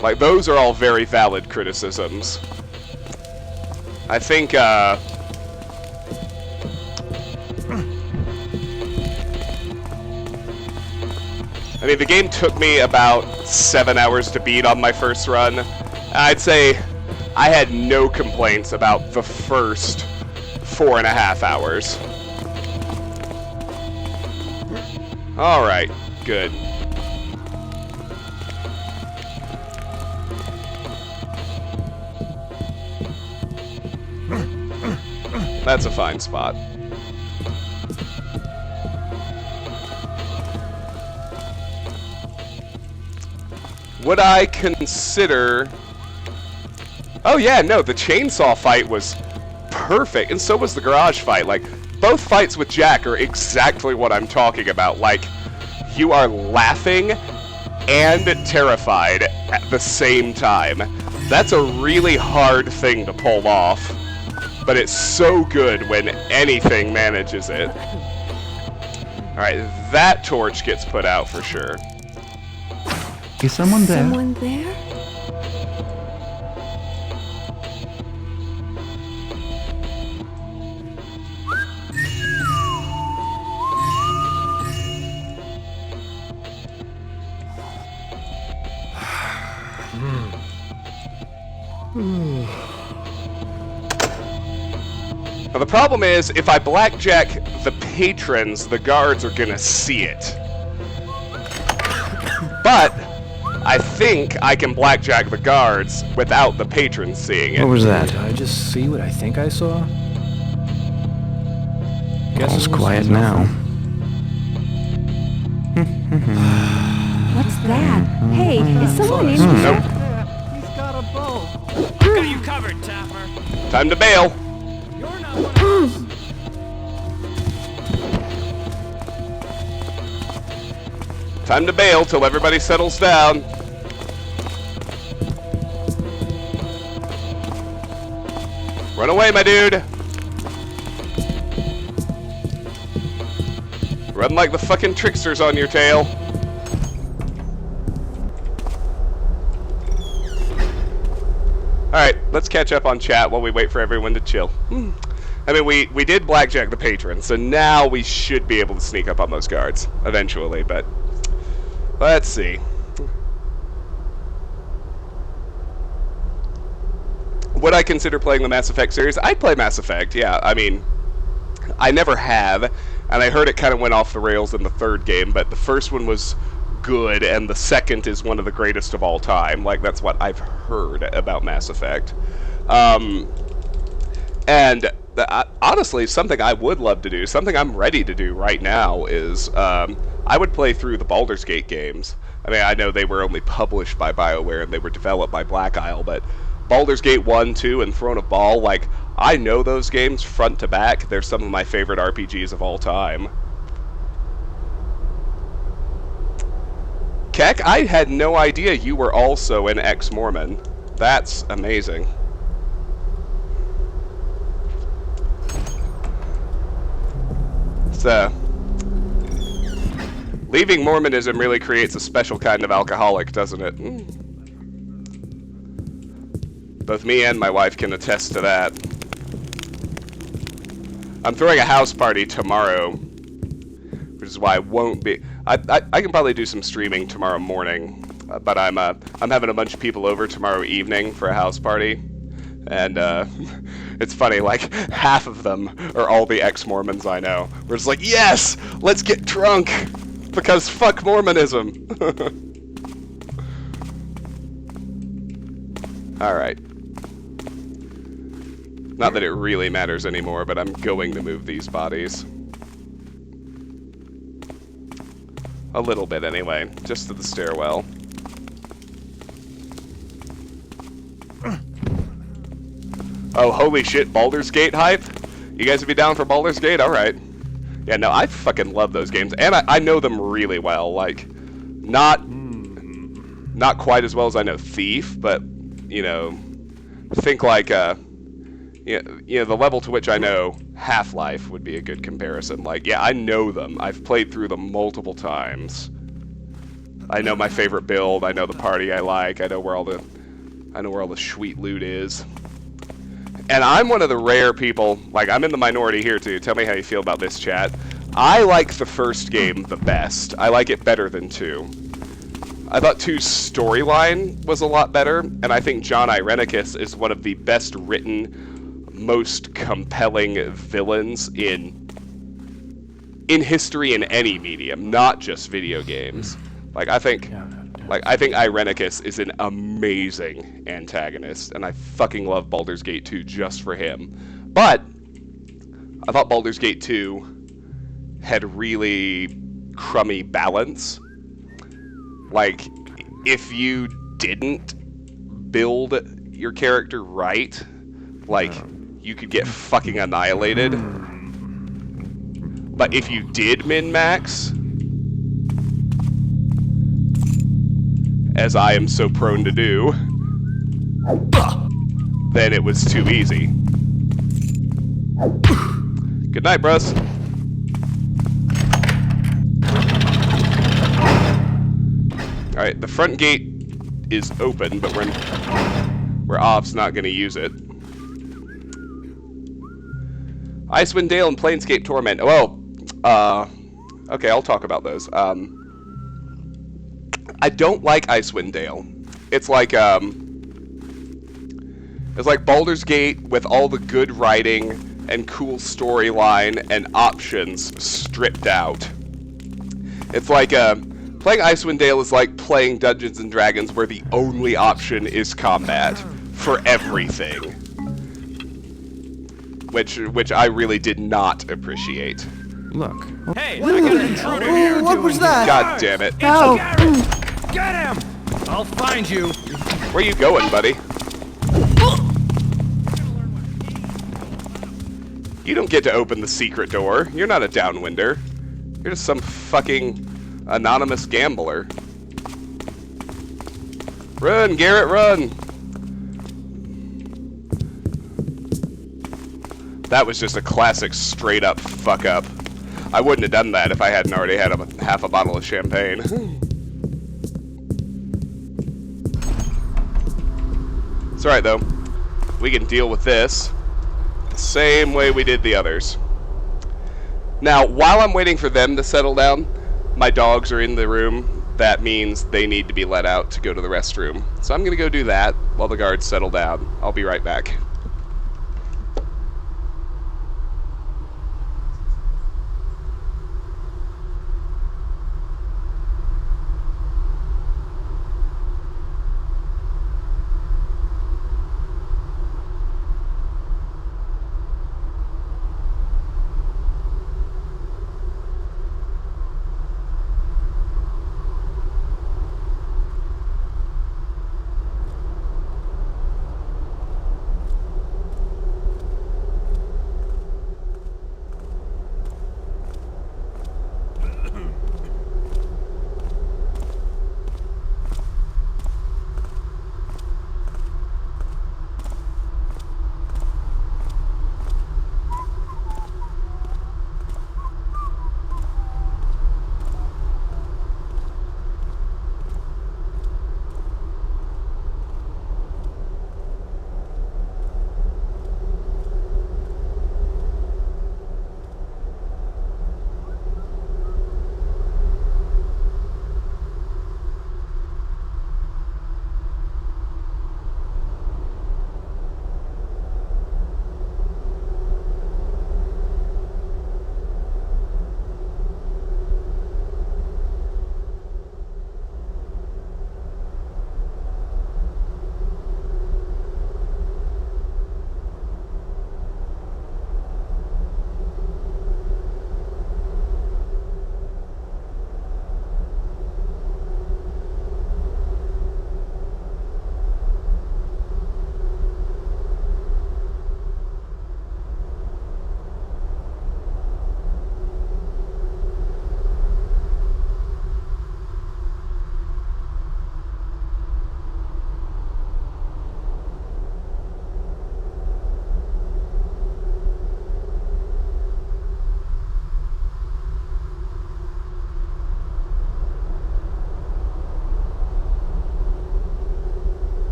Like, those are all very valid criticisms. I think, I mean, the game took me about 7 hours to beat on my first run. I'd say I had no complaints about the first 4.5 hours. Alright, good. That's a fine spot. Would I consider... Oh yeah, no, the chainsaw fight was perfect, and so was the garage fight. Like, both fights with Jack are exactly what I'm talking about. Like, you are laughing and terrified at the same time. That's a really hard thing to pull off, but it's so good when anything manages it. Alright, that torch gets put out for sure. Is someone there? Someone there? Now the problem is, if I blackjack the patrons, the guards are gonna see it. But I think I can blackjack the guards without the patrons seeing it. What was that? Did I just see what I think I saw? Guess All's it was quiet nothing. now. What's that? Hey, is someone in here? Nope. He's got a bow. Got you covered, Tapper. Time to bail. You're not one of us. Time to bail till everybody settles down. Run away, my dude. Run like the fucking tricksters on your tail. Alright, let's catch up on chat while we wait for everyone to chill. I mean, we did blackjack the patron, so now we should be able to sneak up on those guards eventually, but let's see. Would I consider playing the Mass Effect series? I'd play Mass Effect, yeah. I mean, I never have, and I heard it kind of went off the rails in the third game, but the first one was good, and the second is one of the greatest of all time. Like, that's what I've heard about Mass Effect. Honestly, something I would love to do, something I'm ready to do right now is, I would play through the Baldur's Gate games. I mean, I know they were only published by BioWare and they were developed by Black Isle, but Baldur's Gate 1, 2, and Throne of Ball, like, I know those games front to back. They're some of my favorite RPGs of all time. Keck, I had no idea you were also an ex-Mormon. That's amazing. So, leaving Mormonism really creates a special kind of alcoholic, doesn't it? Both me and my wife can attest to that. I'm throwing a house party tomorrow, which is why I won't be... I can probably do some streaming tomorrow morning, but I'm having a bunch of people over tomorrow evening for a house party, and it's funny, like, half of them are all the ex-Mormons I know. We're just like, yes! Let's get drunk! Because fuck Mormonism! Alright. Not that it really matters anymore, but I'm going to move these bodies. A little bit, anyway. Just to the stairwell. Oh, holy shit, Baldur's Gate hype? You guys would be down for Baldur's Gate? Alright. Yeah, no, I fucking love those games. And I know them really well. Like, not quite as well as I know Thief, but, you know, think like, you know, the level to which I know Half-Life would be a good comparison. Like, yeah, I know them. I've played through them multiple times. I know my favorite build. I know the party I like. I know where all the sweet loot is. And I'm one of the rare people, like, I'm in the minority here too. Tell me how you feel about this, chat. I like the first game the best. I like it better than 2. I thought 2's storyline was a lot better, and I think John Irenicus is one of the best written, most compelling villains in history in any medium, not just video games. Like, I think Irenicus is an amazing antagonist, and I fucking love Baldur's Gate 2 just for him. But I thought Baldur's Gate 2 had really crummy balance. Like, if you didn't build your character right, like, you could get fucking annihilated. But if you did min-max, as I am so prone to do, then it was too easy. Good night, bros. Alright, the front gate is open, but we're Off's not going to use it. Icewind Dale and Planescape Torment. Well, okay, I'll talk about those. I don't like Icewind Dale. It's like Baldur's Gate with all the good writing and cool storyline and options stripped out. It's like playing Icewind Dale is like playing Dungeons and Dragons where the only option is combat for everything. Which I really did not appreciate. Look. Hey, I got an intruder here. What was that? God damn it. Ow. Get him! I'll find you. Where you going, buddy? You don't get to open the secret door. You're not a downwinder. You're just some fucking anonymous gambler. Run, Garrett, run! That was just a classic straight-up fuck-up. I wouldn't have done that if I hadn't already had half a bottle of champagne. It's alright, though. We can deal with this the same way we did the others. Now, while I'm waiting for them to settle down, my dogs are in the room. That means they need to be let out to go to the restroom. So I'm going to go do that while the guards settle down. I'll be right back.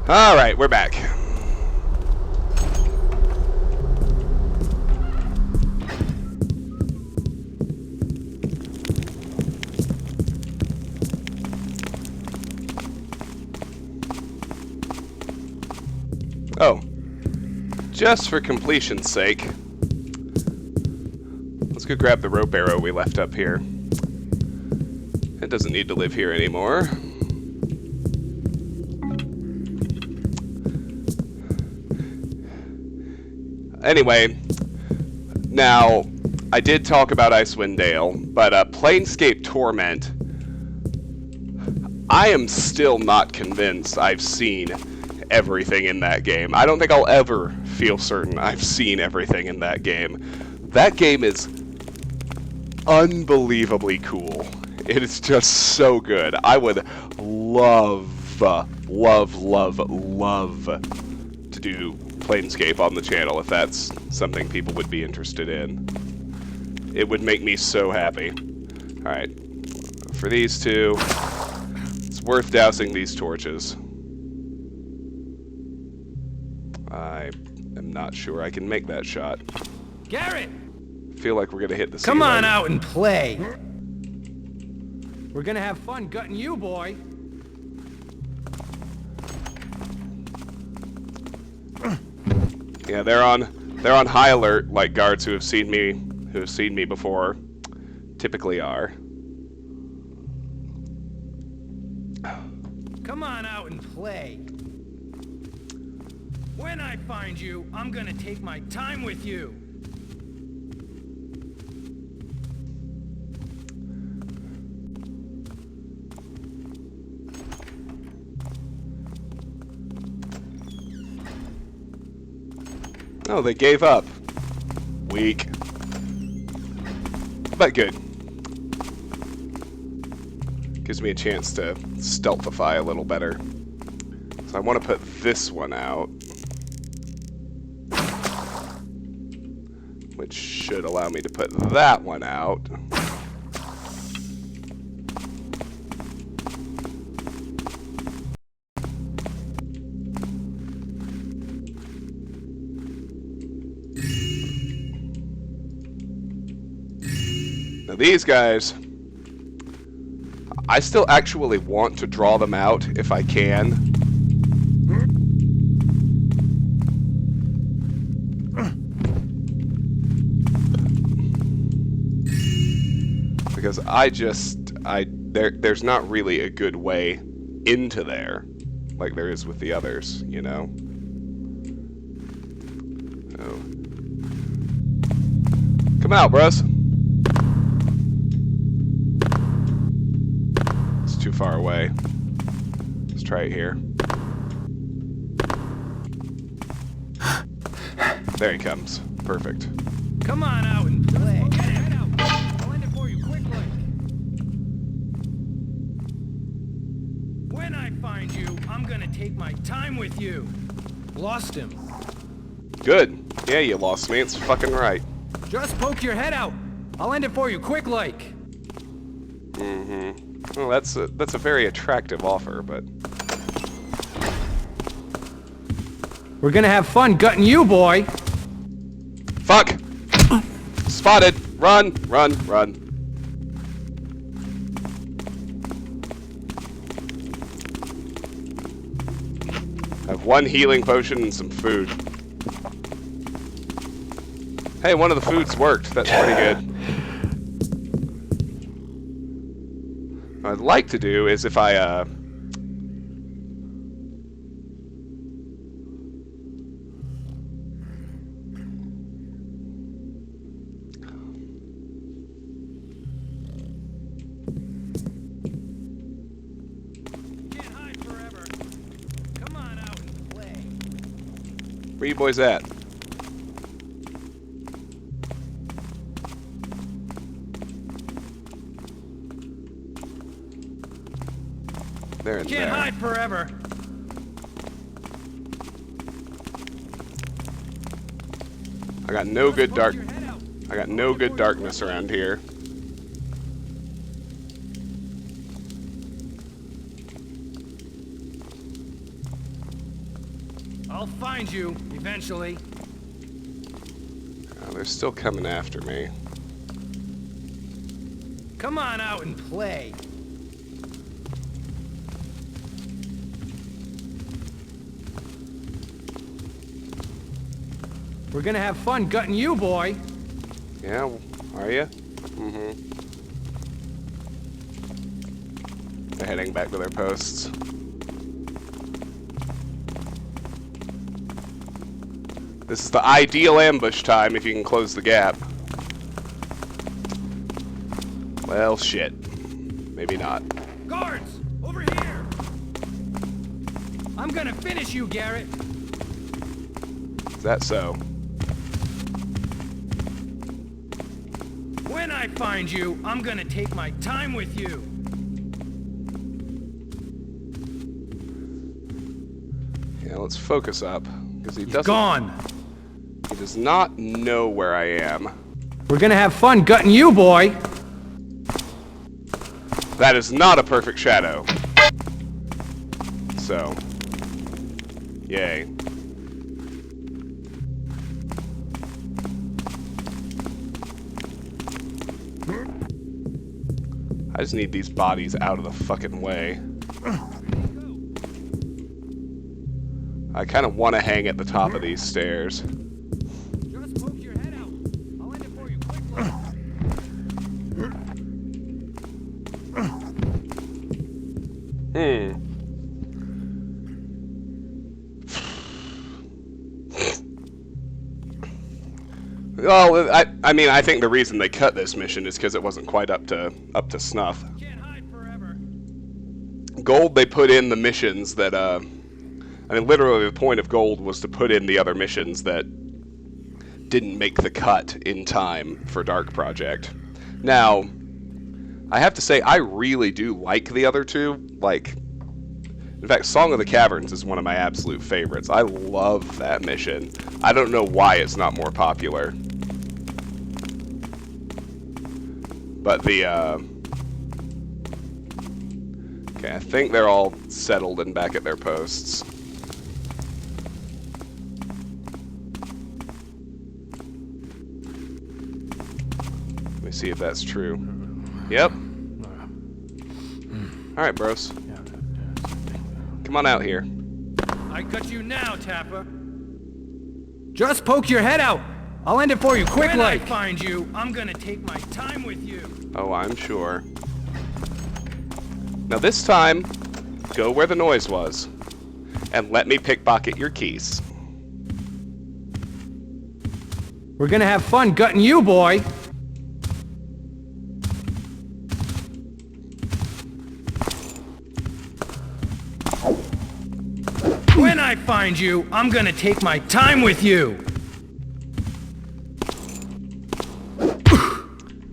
Alright, we're back. Oh. Just for completion's sake, let's go grab the rope arrow we left up here. It doesn't need to live here anymore. Anyway, now, I did talk about Icewind Dale, but Planescape Torment, I am still not convinced I've seen everything in that game. I don't think I'll ever feel certain I've seen everything in that game. That game is unbelievably cool. It is just so good. I would love, love, love, love to do Planescape on the channel if that's something people would be interested in. It would make me so happy. Alright, for these two, it's worth dousing these torches. I am not sure I can make that shot. Garrett! Feel like we're gonna hit the ceiling. Come on out and play. We're gonna have fun gutting you, boy. Yeah, they're on high alert, like guards who have seen me before typically are. Come on out and play. When I find you, I'm gonna take my time with you. Oh, they gave up. Weak. But good. Gives me a chance to stealthify a little better. So I want to put this one out. Which should allow me to put that one out. Now these guys, I still actually want to draw them out if I can. Because there's not really a good way into there like there is with the others, you know? Oh. Come out, bros. It's too far away. Let's try it here. There he comes. Perfect. Come on out and play. Get out. I'll end it for you quick like. When I find you, I'm gonna take my time with you. Lost him. Good. Yeah, you lost me. It's fucking right. Just poke your head out. I'll end it for you quick like. Mm-hmm. Well, that's a very attractive offer, but... We're gonna have fun gutting you, boy. Fuck! Spotted! Run! Run! Run! I have one healing potion and some food. Hey, one of the foods worked. That's pretty good. What I'd like to do is if I, where you boys at? There and Can't there. hide forever. I got no good darkness around here. I'll find you, eventually. Oh, they're still coming after me. Come on out and play. We're gonna have fun gutting you, boy. Yeah, are you? Mm-hmm. They're heading back to their posts. This is the ideal ambush time if you can close the gap. Well, shit. Maybe not. Guards, over here. I'm gonna finish you, Garrett. Is that so? When I find you, I'm gonna take my time with you. Yeah, let's focus up. Because he doesn't. Gone. He does not know where I am. We're gonna have fun gutting you, boy. That is not a perfect shadow. So. Yay. I just need these bodies out of the fucking way. I kind of want to hang at the top of these stairs. Just poke your head out. I'll end it for you quickly. Well, I mean, I think the reason they cut this mission is because it wasn't quite up to snuff. Can't hide forever. Gold, they put in the missions that, I mean, literally the point of Gold was to put in the other missions that didn't make the cut in time for Dark Project. Now, I have to say, I really do like the other two. Like, in fact, Song of the Caverns is one of my absolute favorites. I love that mission. I don't know why it's not more popular. But the, okay, I think they're all settled and back at their posts. Let me see if that's true. Yep. Alright, bros. Come on out here. I cut you now, Tapper. Just poke your head out. I'll end it for you quick like. When I find you, I'm gonna take my time with you. Oh, I'm sure. Now this time, go where the noise was, and let me pickpocket your keys. We're gonna have fun gutting you, boy. When I find you, I'm gonna take my time with you.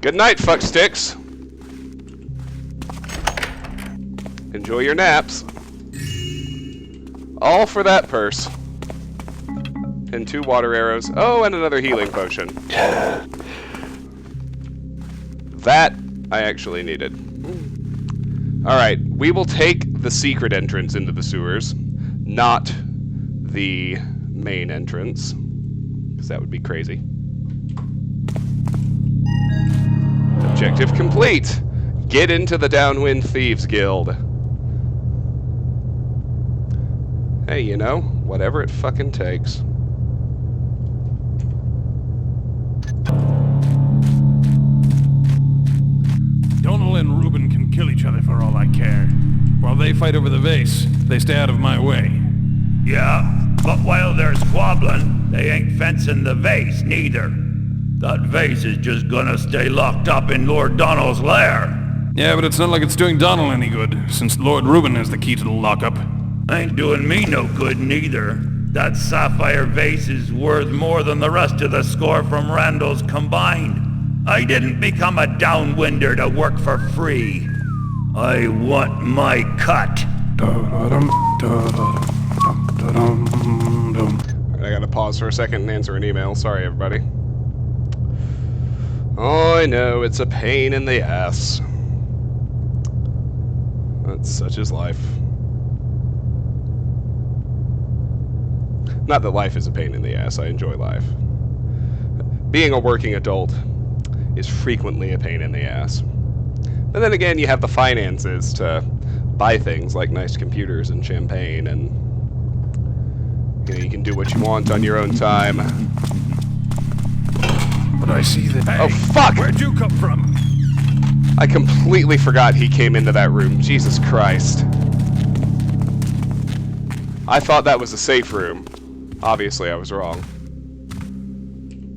Good night, fucksticks. Enjoy your naps. All for that purse. And 2 water arrows. Oh, and another healing potion. That I actually needed. Alright, we will take the secret entrance into the sewers, not the main entrance, because that would be crazy. Objective complete! Get into the Downwind Thieves Guild. Hey, you know, whatever it fucking takes. Donald and Reuben can kill each other for all I care. While they fight over the vase, they stay out of my way. Yeah, but while they're squabbling, they ain't fencing the vase neither. That vase is just gonna stay locked up in Lord Donald's lair. Yeah, but it's not like it's doing Donald any good, since Lord Reuben has the key to the lockup. Ain't doing me no good neither. That sapphire vase is worth more than the rest of the score from Randall's combined. I didn't become a downwinder to work for free. I want my cut. I gotta pause for a second and answer an email. Sorry, everybody. Oh, I know, it's a pain in the ass. That's such is life. Not that life is a pain in the ass, I enjoy life. Being a working adult is frequently a pain in the ass. But then again, you have the finances to buy things like nice computers and champagne, and you know, you can do what you want on your own time. But I see that. Oh, fuck! Where'd you come from? I completely forgot he came into that room. Jesus Christ. I thought that was a safe room. Obviously, I was wrong.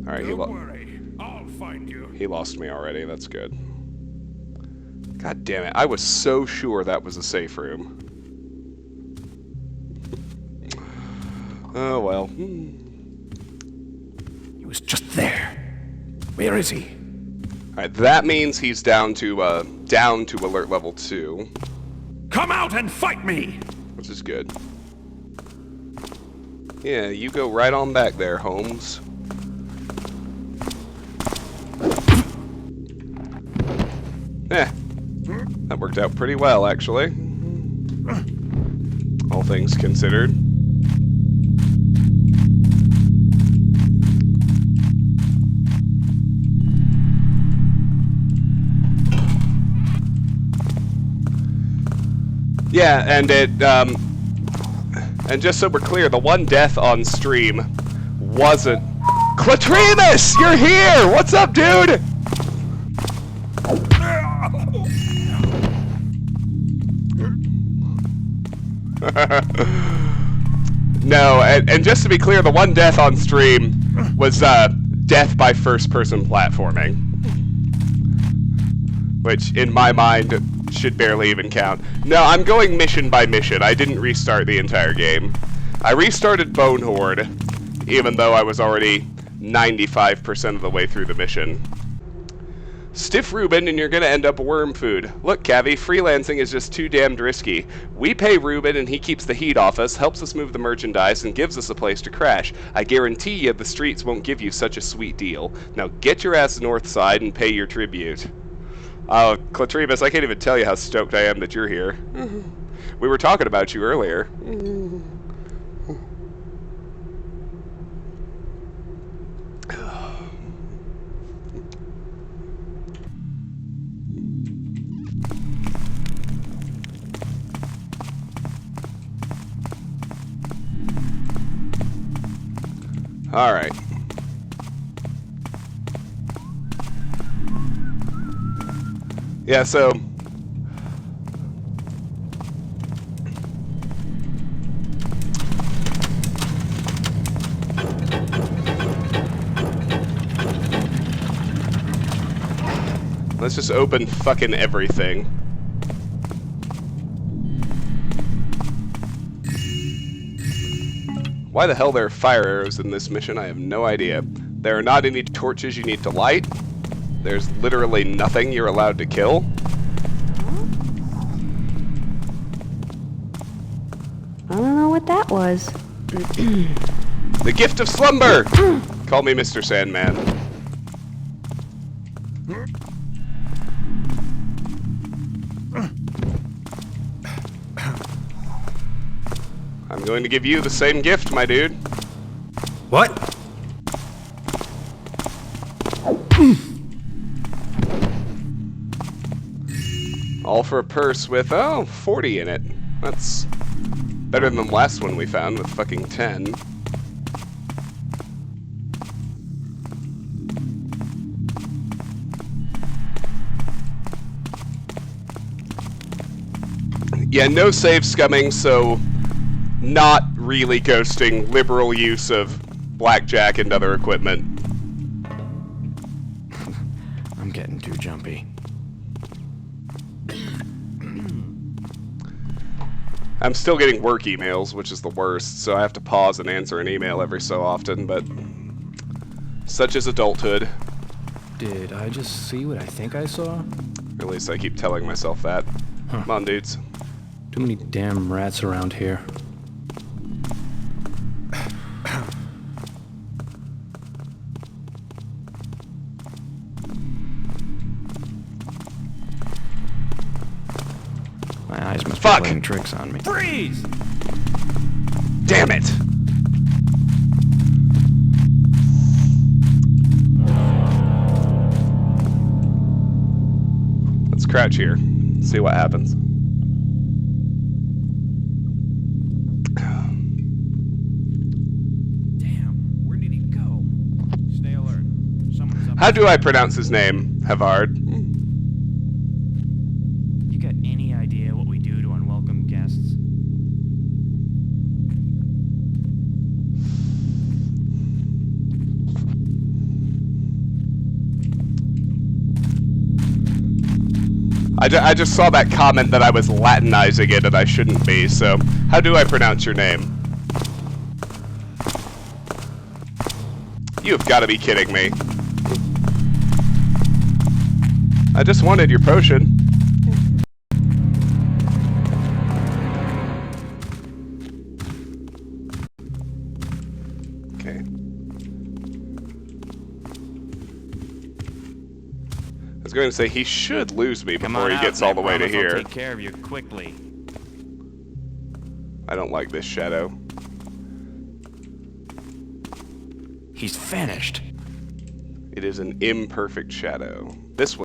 Alright, Don't worry, I'll find you. he lost me already. That's good. God damn it. I was so sure that was a safe room. Oh, well. He was just there. Where is he? Alright, that means he's down to alert level 2. Come out and fight me! Which is good. Yeah, you go right on back there, Holmes. That worked out pretty well, actually. All things considered. Yeah, and and just so we're clear, the one death on stream wasn't... Clatremus! You're here! What's up, dude? No, and just to be clear, the one death on stream was death by first-person platforming. Which, in my mind, should barely even count. No, I'm going mission by mission. I didn't restart the entire game. I restarted Bonehorde, even though I was already 95% of the way through the mission. Stiff Ruben, and you're gonna end up worm food. Look, Cavi, freelancing is just too damned risky. We pay Ruben, and he keeps the heat off us, helps us move the merchandise, and gives us a place to crash. I guarantee you the streets won't give you such a sweet deal. Now get your ass north side and pay your tribute. Clatremus, I can't even tell you how stoked I am that you're here. We were talking about you earlier. All right. Yeah, so let's just open fucking everything. Why the hell there are fire arrows in this mission, I have no idea. There are not any torches you need to light. There's literally nothing you're allowed to kill. I don't know what that was. The gift of slumber! Call me Mr. Sandman. I'm going to give you the same gift, my dude. What? All for a purse with, 40 in it. That's better than the last one we found with fucking 10. Yeah, no save-scumming, so not really ghosting, liberal use of blackjack and other equipment. I'm getting too jumpy. I'm still getting work emails, which is the worst, so I have to pause and answer an email every so often, but such is adulthood. Did I just see what I think I saw? Or at least I keep telling myself that. Huh. Come on, dudes. Too many damn rats around here. My eyes must be Fuck! playing tricks on me. Freeze! Damn it! crouch here. See what happens. Damn, where did he go? Stay alert. Someone's up. How do I pronounce his name, Havard? You got any idea what we do to unwelcome guests? I just saw that comment that I was Latinizing it and I shouldn't be, so how do I pronounce your name? You've got to be kidding me. I just wanted your potion. Okay. I was going to say he should lose me Come before on he out, gets and all I the way to promise I'll here. take care of you quickly. I don't like this shadow. He's vanished. It is an imperfect shadow. This one.